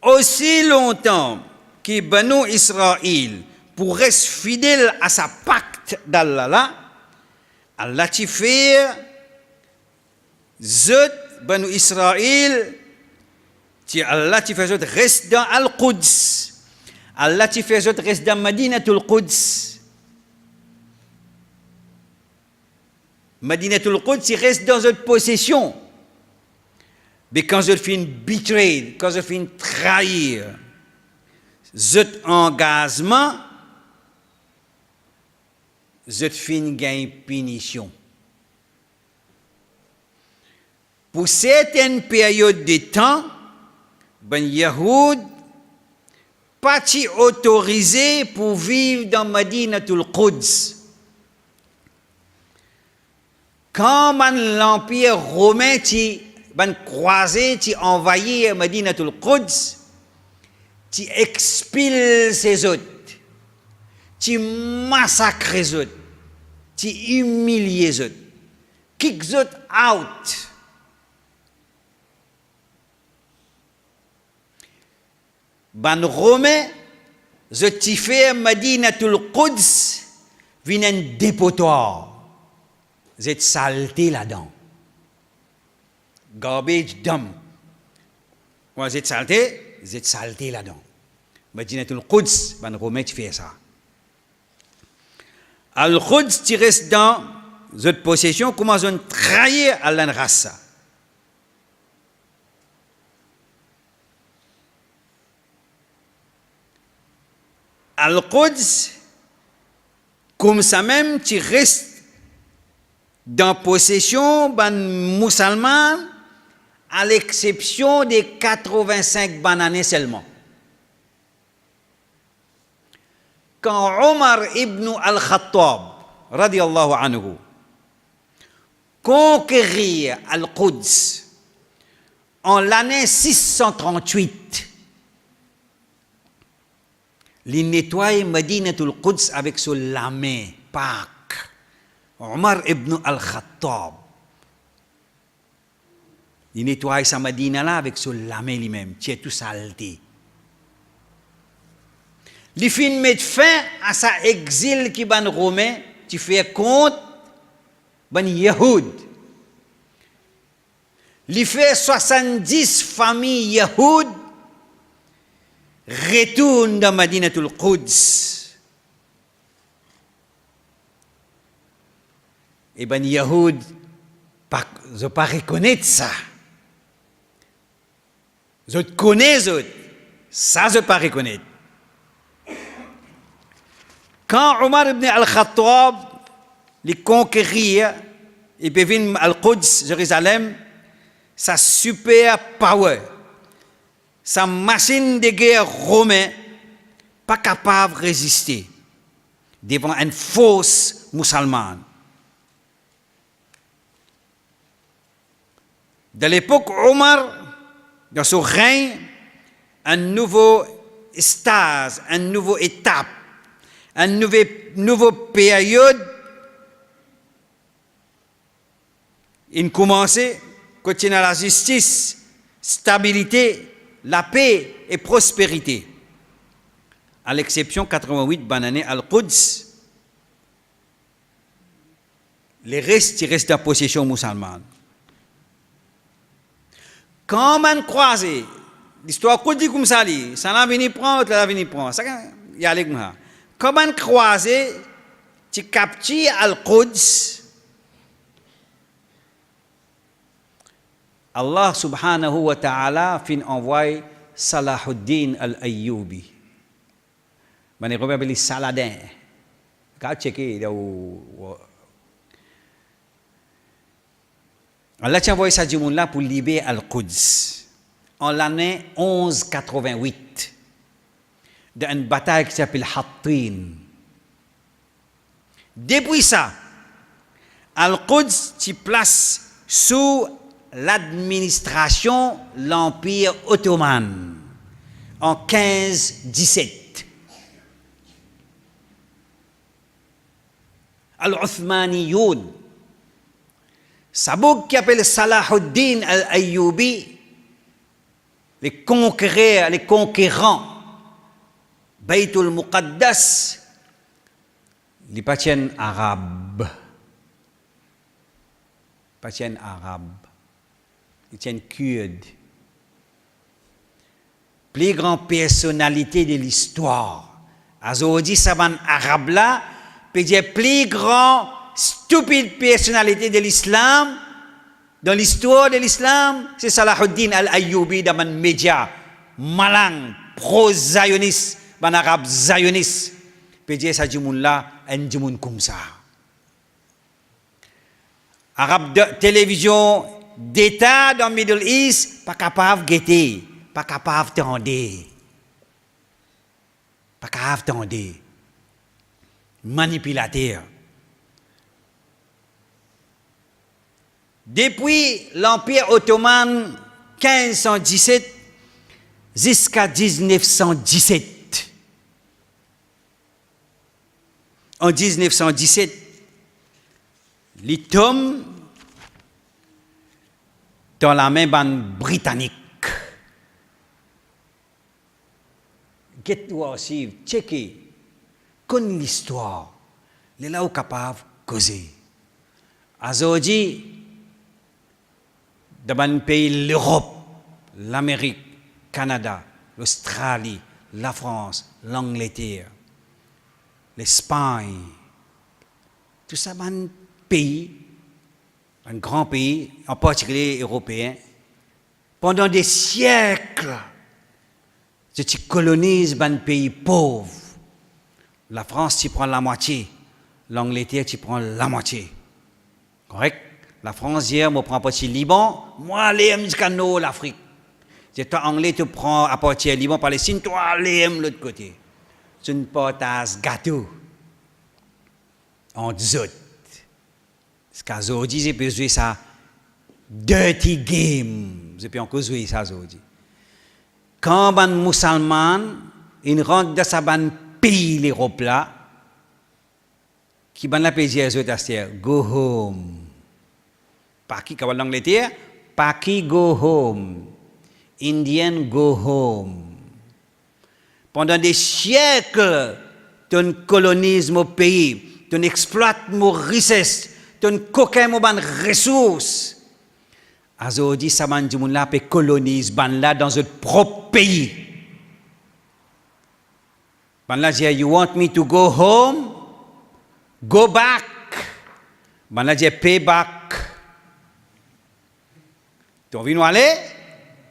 Aussi longtemps que Banu Israël pour rester fidèle à sa pacte d'Allah, Allah t'y fait zot Banu Israël, Allah t'y fait zot reste dans Al-Quds. Allah t'y fait zot reste dans Madinatul Quds. Madinatul Quds, il reste dans notre possession. Mais quand je finis betrayed, quand je finis trahir, cet engagement, je finis gagner punition. Pour certaines périodes de temps, ben Yahoud pas autorisé pour vivre dans Madinatul Quds. Quand l'Empire romain ban croisé, envahi Madinatul Quds, expile ces autres, massacre les autres, humilie les autres, kick les autres out. Ban Romain, je t'y fais Madinatul Quds, vient un dépotoir. Vous êtes saleté là-dedans. Garbage dump. Quand vous êtes saleté là-dedans. Madinatul Quds, ban Romain, tu fais ça. Al-Quds, tu restes dans votre possession, comment on trahir à l'enrace. Al-Quds, comme ça même, tu restes dans possession ban musulmans, à l'exception des 85 bananes seulement. Quand Omar ibn al-Khattab, radiallahu anhu, conquérit Al-Quds en l'année 638, il nettoie Madinatul Quds avec son lame, Pâques. Omar ibn al-Khattab. Il nettoie sa Madina là avec son lame lui-même, qui est tout saleté. Il finit de mettre fin à sa exil qui ban romain, tu fais compte, ban Yahoud. Il fait 70 familles Yahoud, retourne dans Madinatul Quds. Et ben Yahoud, je ne pas reconnaître ça. Je connais ça, je ne pas reconnaître. Quand Omar ibn al-Khattab les conquérit et puis vient al-Quds, Jérusalem, sa super power, sa machine de guerre romaine, pas capable de résister devant une force musulmane. De l'époque Omar, dans son règne, un nouveau stage, une nouvelle étape, une nouvelle période, il commençait, continuer la justice, stabilité, la paix et prospérité. À l'exception 88 bananes al-Quds, les restes, ils restent en possession musulmane. Quand on croise, l'histoire qu'on dit comme ça, ça l'a venu prendre, ça l'a venu prendre. Ça, il y a les gens. Quand on croise, tu captures Al-Quds, Allah subhanahu wa ta'ala fin envoie Salahuddin al-Ayyubi. Man est appelé Saladin. Quand checker Allah t'a envoyé ça du monde là pour libérer Al-Quds. En l'année 1188 dans une bataille qui s'appelle Hattin. Depuis ça, Al-Quds s'y place sous l'administration de l'Empire ottoman en 1517. Al-Uthmaniyoun, Sabouk qui appelle Salahuddin al-Ayyubi, les conquérants, Baytul Muqaddas, les patients arabes. Patients arabes. Ils tiennent kurdes. Plus grande personnalité de l'histoire. Aujourd'hui, ça va arabe là, peut dire plus grand stupide personnalité de l'islam, dans l'histoire de l'islam, c'est Salahuddin al-Ayyubi dans les médias, malang, pro-zioniste, dans arabe zioniste. Peut dire ça du monde là, un du monde comme ça. Arabe de télévision d'État dans le Middle East, pas capable de guetter, pas capable de tendre. Pas capable de tendre. Manipulateur. Depuis l'Empire ottoman 1517 jusqu'à 1917. En 1917, les tombent dans la main britannique. Get-toi aussi, checker, connais l'histoire, les là où capable de causer. Aujourd'hui, dans un pays, l'Europe, l'Amérique, le Canada, l'Australie, la France, l'Angleterre, l'Espagne, tout ça, un pays, un grand pays, en particulier européen, pendant des siècles, tu colonises un pays pauvre. La France, tu prends la moitié. L'Angleterre, tu prends la moitié. Correct? La France, hier, moi, prends partie Liban. Moi, l'aime jusqu'à nous, l'Afrique. C'est toi, Anglais, tu prends à partir Liban, Palestine, toi, l'aime l'autre côté. Tu ne partages gâteau. En zot. Parce qu'aujourd'hui, j'ai pu jouer ça. Dirty game. J'ai pu encore jouer ça aujourd'hui. Quand un musulman, il rentre dans sa pays, l'Europe là, qui va la payer aux autres, go home. Pas qui, quand l'Angleterre, pas qui go home. Indian go home. Pendant des siècles, tu colonises mon pays, tu exploites mon richesse, tu coquin mon ressources. Aujourd'hui, ça m'a dit que là peut coloniser là dans notre propre pays. Là, dit, you want me to go home? Go back. Là, dit, pay back. Tu as envie de aller?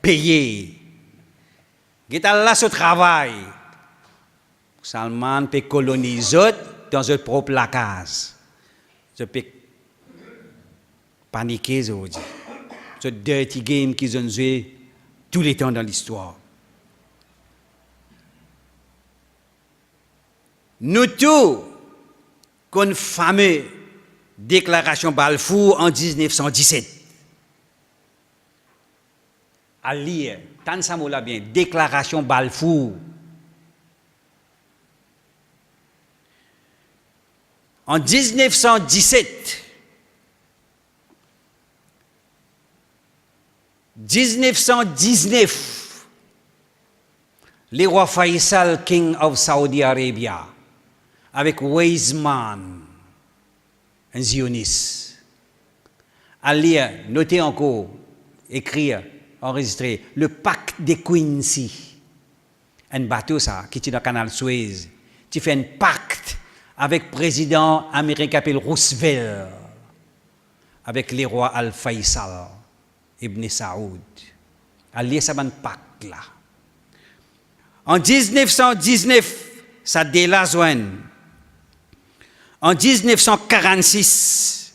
Payer. Get là ce travail. Salman peut coloniser dans notre propre case. Je peux paniquer aujourd'hui. Ce dirty game qu'ils ont joué tous les temps dans l'histoire. Nous tous, qu'on fameuse déclaration Balfour en 1917. À lire, tant ça m'a bien, déclaration Balfour. En 1917, 1919, le roi Faisal, King of Saudi Arabia, avec Weizmann, un zioniste. À lire, notez encore, écrire, enregistrer, le pacte de Quincy. Un bateau, ça, qui est dans le canal Suez. Tu fais un pacte avec le président américain appelé Roosevelt, avec le roi Al-Faisal. Ibn Saoud. Allié ça ban pacte là. En 1919, ça délazouane. En 1946,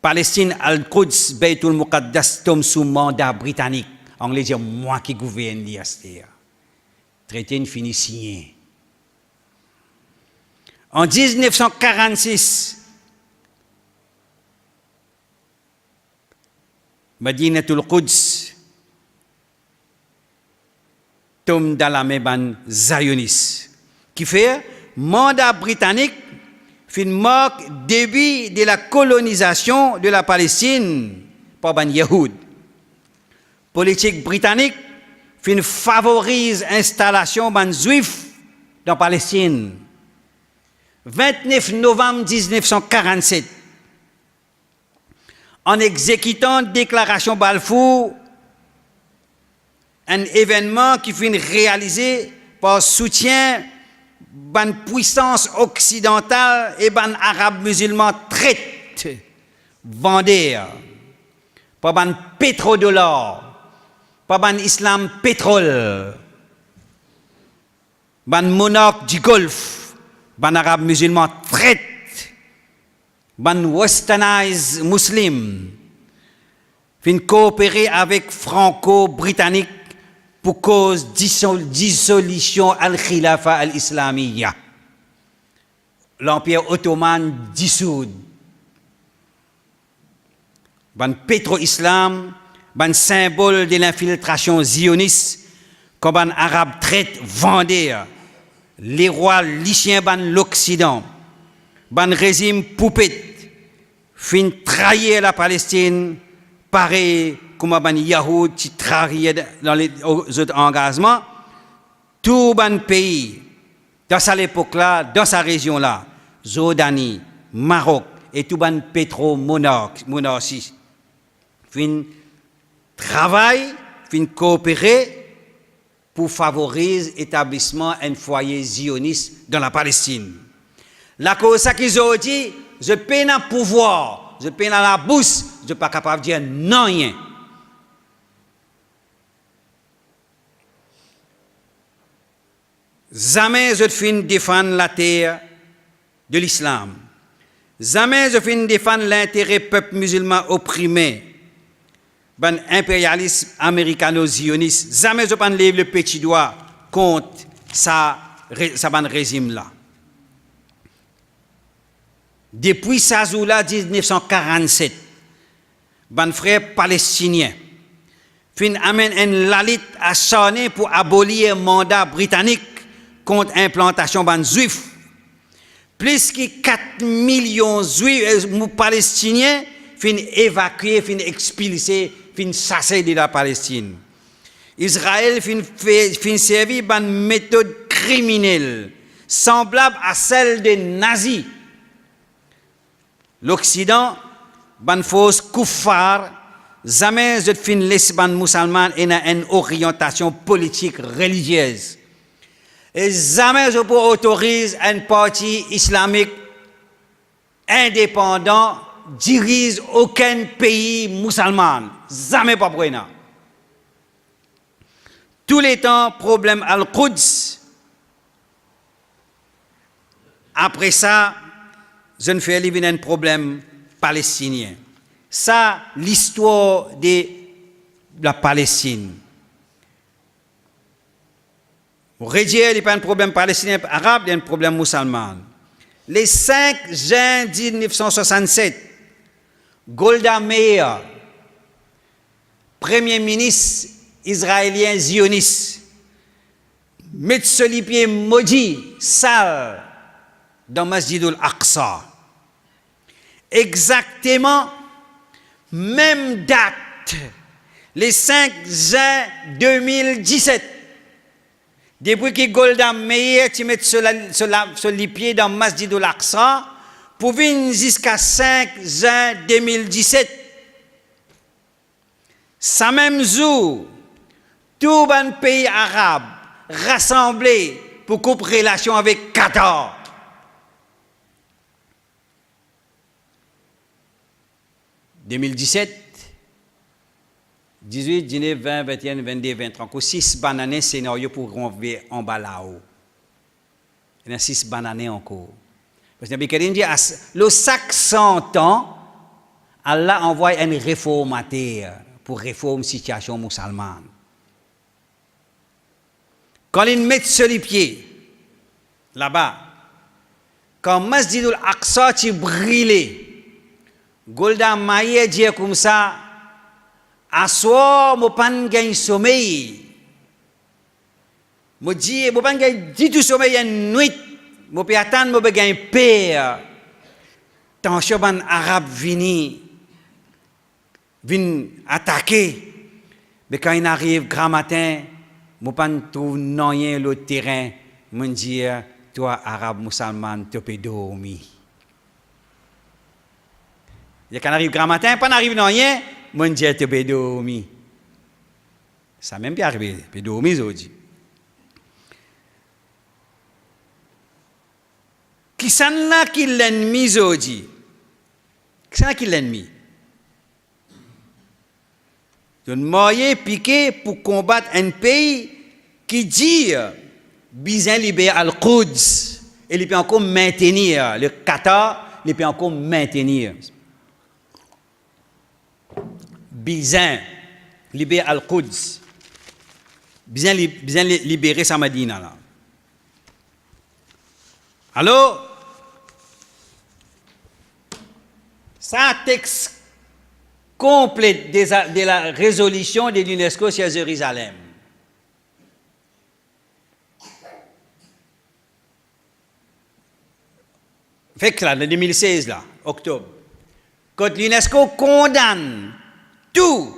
Palestine, Al-Quds, Beitul Muqaddas tombe sous mandat britannique. Anglais dit moi qui gouverne l'IASTEA. Traité fini signé. En 1946, Madinatul Quds tombe dans la main zioniste. Qui fait mandat britannique fin marque début de la colonisation de la Palestine par ban Yahoud. Politique britannique fin favorise installation ban juif dans Palestine. 29 novembre 1947, en exécutant déclaration Balfour, un événement qui fut réalisé par soutien ban puissance occidentale et ban arabes musulmans traite vendeur par ban pétrodollar, par ban islam pétrole, ban monarque du Golfe, ban arabes musulmans traite, ban westernized muslim, fin coopérer avec franco-britannique pour cause dissolution al-Khilafa al-Islamiyya. L'Empire ottoman dissout. Ban pétro-islam, ban symbole de l'infiltration zioniste, comme ban arabe traite vendeur, les rois lyciens ban l'Occident, ban régime poupette, fin trahir la Palestine, pareil comme ban Yahoud qui trahir dans les autres engagements, tout ban pays, dans cette époque-là, dans sa région-là, Jordanie, Maroc et tout ban pétro-monarchie, fin travail, fin coopérer pour favoriser l'établissement d'un foyer zioniste dans la Palestine. La cause qu'ils ont dit, je peine à pouvoir, je peine à la bourse, je ne suis pas capable de dire non rien. Jamais je fin défendre la terre de l'islam. Jamais je fin défendre l'intérêt peuple musulman opprimé. Ben impérialisme américano-zioniste. Jamais je ne lève le petit doigt contre ça ban régime là. Depuis ça jour-là 1947, ban frère palestinien fin amène un lalit acharné pour abolir un mandat britannique contre implantation ban juif. Plus que 4 millions de juifs palestiniens fin évacués, fin expulsés, fin chassés de la Palestine. Israël fin servi ban méthode criminelle semblable à celle des nazis. L'Occident ban fausse kuffar jamais je fin laisse ban musulman et une orientation politique religieuse. Et jamais je peux autoriser un parti islamique indépendant dirige aucun pays musulman. Jamais pas pour ça. Tous les temps, problème Al-Quds. Après ça, je ne fais pas un problème palestinien. Ça, l'histoire de la Palestine. Rédier, il n'y a pas un problème palestinien arabe, il y a un problème musulman. Le 5 juin 1967, Golda Meir, premier ministre israélien zioniste, met sur les pieds maudit, sale, dans Masjid al-Aqsa. Exactement, même date, le 5 juin 2017. Depuis que Golda Meir tu mets sur les pieds dans Masjid al-Aqsa, pour venir jusqu'à 5 juin 2017. Ça même jour, tout un pays arabe rassemblé pour couper relation avec Qatar. « 2017, 18, 19, 20, 21, 22, 23. Il y a 6 bananes scénario pour enlever en bas là-haut. Il y a 6 bananes encore. Parce que Nabi dit, le chaque 100 ans, Allah envoie un réformateur pour réformer la situation musulmane. Quand ils mettent sur les pieds, là-bas, quand Masjid al-Aqsa a brûlé, Golda Meir dit comme ça, à soir, je n'ai pas gagné sommeil. Je dis, je n'ai pas gagné du sommeil une nuit. Je peux attendre, je gagner paix. Tant que les Arabes viennent attaquer, mais quand ils arrivent grand matin, je ne peux pas trouver rien le terrain. Je dis, toi, Arabe, musulman, tu peux dormir. Et quand on arrive grand matin, pas n'arrive rien, je dis, tu peux dormir. Ça même bien arrivé, tu peux dormir aujourd'hui. Qui sont là qui l'ennemi aujourd'hui? Qui sont là qui l'ennemi? Un moyen piqué pour combattre un pays qui dit besoin libérer Al-Quds et il peut encore maintenir le Qatar, il peut encore maintenir besoin libérer Al-Quds, besoin libérer sa Medina là. Alors, ça texte complet de la résolution de l'UNESCO sur Jérusalem. Fait que là, en 2016, là, octobre, quand l'UNESCO condamne tout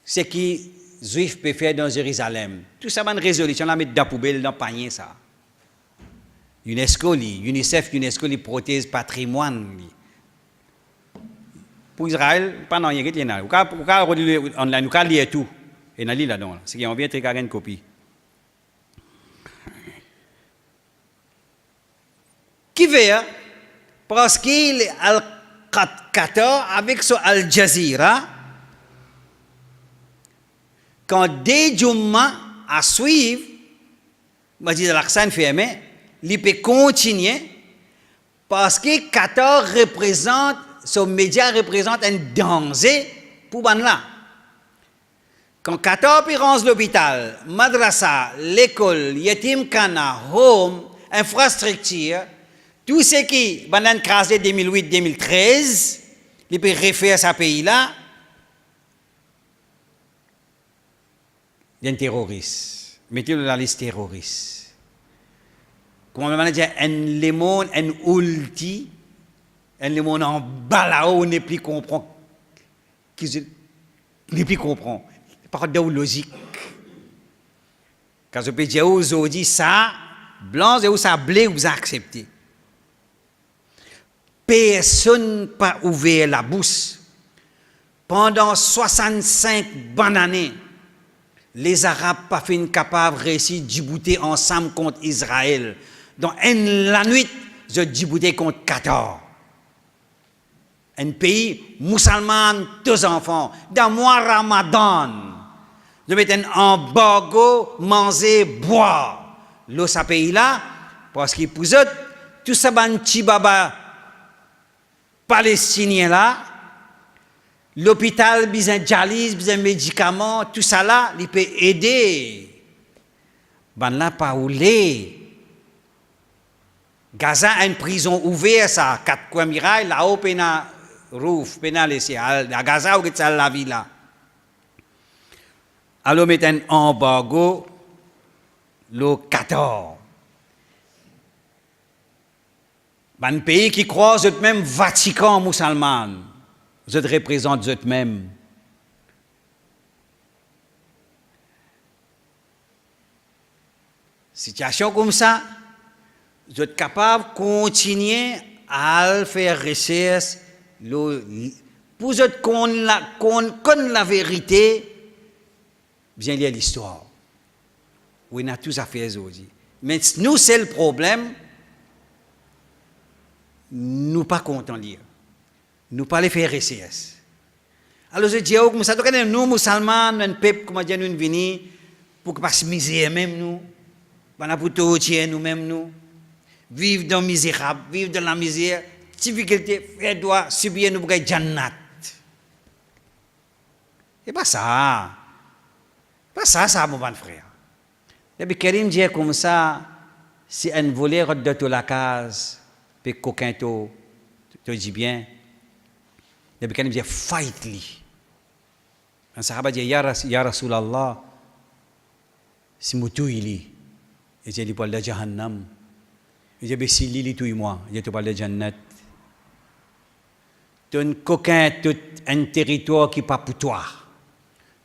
ce que les Juifs peuvent faire dans Jérusalem, tout ça, une résolution, là, mettre dans la poubelle, dans le panier, ça. UNICEF, UNESCO, les protège patrimoine. Pour Israël, pas non, il y a online, nous pouvons lire tout. Et nous lisons là-dedans. C'est qu'on vient de faire une copie. Qui veut, parce qu'il est Al-Qatar avec son Al Jazeera, quand des Jumma à suivre, Masjid al-Aqsa fermé, il peut continuer parce que Qatar représente, son média représente un danger pour Banla. Quand Qatar peut rendre l'hôpital, madrasa, l'école, yatim kana, home, infrastructure, tout ce qui Banlan crasé 2008-2013, il peut refaire ce pays-là, il y a un terroriste. Mettez-le dans la liste terroriste. Comment on va dire, un lemon, un ulti, un lemon en balao, ne plus comprend. Ne plus comprend. Par de logique. Quand je peux dire aujourd'hui, ça, blanc, et ça, blé, vous acceptez. Personne n'a pas ouvert la bouche. Pendant 65 bonnes années, les Arabes n'ont pas fait capable de réussir à Djibouti ensemble contre Israël. Donc, la nuit, je Djibouti contre Qatar. Un pays musulman, deux enfants. Dans le mois Ramadan, je mets un embargo, manger, boire. Là, ce pays-là, parce qu'il pousse tout ça, petit baba palestinien là, l'hôpital, besoin de dialyse, besoin de médicaments, tout ça là, il peut aider. Ben là, pas oulé. Gaza a une prison ouverte, ça, 4 coins mirailles, là-haut, pena roof, pena laissé. À Gaza, où est la vie là? Alors, met un embargo, le 14. Un pays qui croit eux-mêmes Vatican musulman, vous représentent eux-mêmes. Situation comme ça, vous êtes capable de continuer à faire recherche pour connaître la vérité, bien lire l'histoire. Oui, on a tous à faire aujourd'hui. Mais nous, c'est le problème. Nous pas contents de lire. Nous pas les faire recherche. Alors je dis, comme ça, nous, musulmans, un peuple, comme dire, nous venons pour que pas se miser même nous, pour tout nous-mêmes nous, vivre dans la misérable, vivre dans la misère, difficulté, faire doit subir nous pour gagner jannat. Et pas ça. Pas ça, mon bon frère. Et puis Karim dit comme ça, si un voleur de la case, puis coquin te dit bien, et puis Karim dit fight lui. Un sahaba dit ya Rasulallah, si mutu ili, et j'ai dit pour le jahannam, et j'ai dit si li tu moi, j'ai te parle de jannat. Ton coquin tout un territoire qui pas pour toi.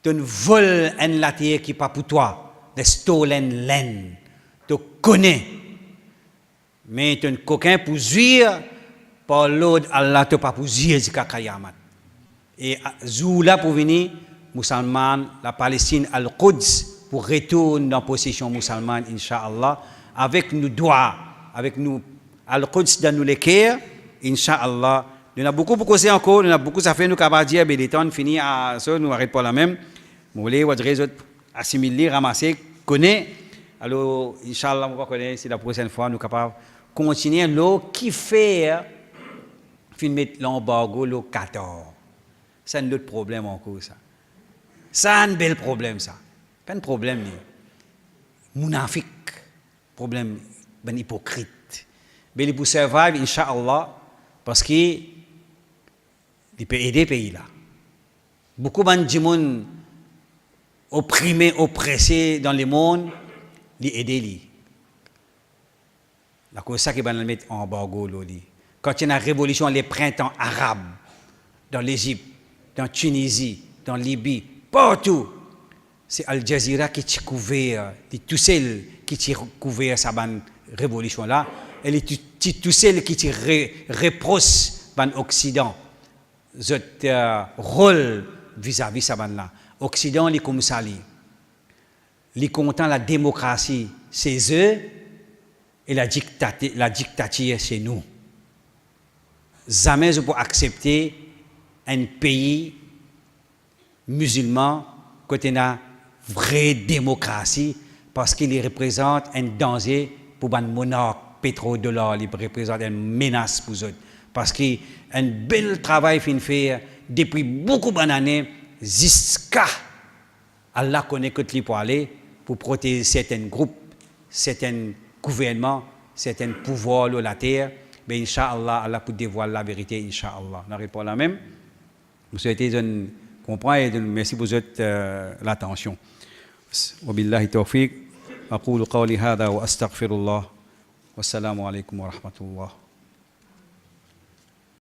Ton vol en la terre qui pas pour toi, de stolen land, tu connais. Mais ton coquin pour jouir, par l'autre Allah te pas pour jouir jusqu'à Kayamat. Et Zoula pour venir, musulman, la Palestine, Al-Quds, pour retourner dans la possession musulmane, Inch'Allah, avec nous droits, avec nous, Al-Quds dans nous les cœurs, Inch'Allah. Il y a beaucoup pour causer encore, il y a beaucoup ça fait nous capables de dire, mais les temps fini à ça, nous arrêtons pas la même. Vous voulez, votre réseau assimiler, ramasser, connaître. Alors, Inch'Allah, on va connaître si la prochaine fois nous sommes capables de continuer l'eau qui fait filmer l'embargo, l'eau 14. C'est un autre problème encore, ça. C'est un bel problème, ça. Pas un problème, mounafik, problème, ben hypocrite. Mais il peut survivre, Inch'Allah, parce qu'il peut aider le pays là. Beaucoup de gens opprimés, oppressés dans le monde, ils aident. C'est comme ça qu'ils vont le mettre en embargo. Quand il y a une révolution, les printemps arabes, dans l'Égypte, dans la Tunisie, dans la Libye, partout, c'est Al Jazeera qui a couvert, tout seul qui a couvert cette révolution-là, et tout seul qui reproche l'Occident, ce rôle vis-à-vis de ça. L'Occident, il est comme ça. Il est content la démocratie, c'est eux, et la dictature, c'est nous. Jamais je peux accepter un pays musulman côté une vraie démocratie parce qu'il représente un danger pour les monarques pétrodollars, il représente une menace pour eux. Parce qu'un bel travail fait depuis beaucoup d'années jusqu'à Allah connaît que les pour aller pour protéger certains groupes, certains gouvernements, certains pouvoirs de la terre. Mais Inch'Allah, Allah peut dévoiler la vérité, Inch'Allah. On n'arrive pas la même. Vous souhaitez comprendre et merci pour l'attention. Wabillahi tawfiq. أقول قولي هذا وأستغفر الله والسلام عليكم ورحمة الله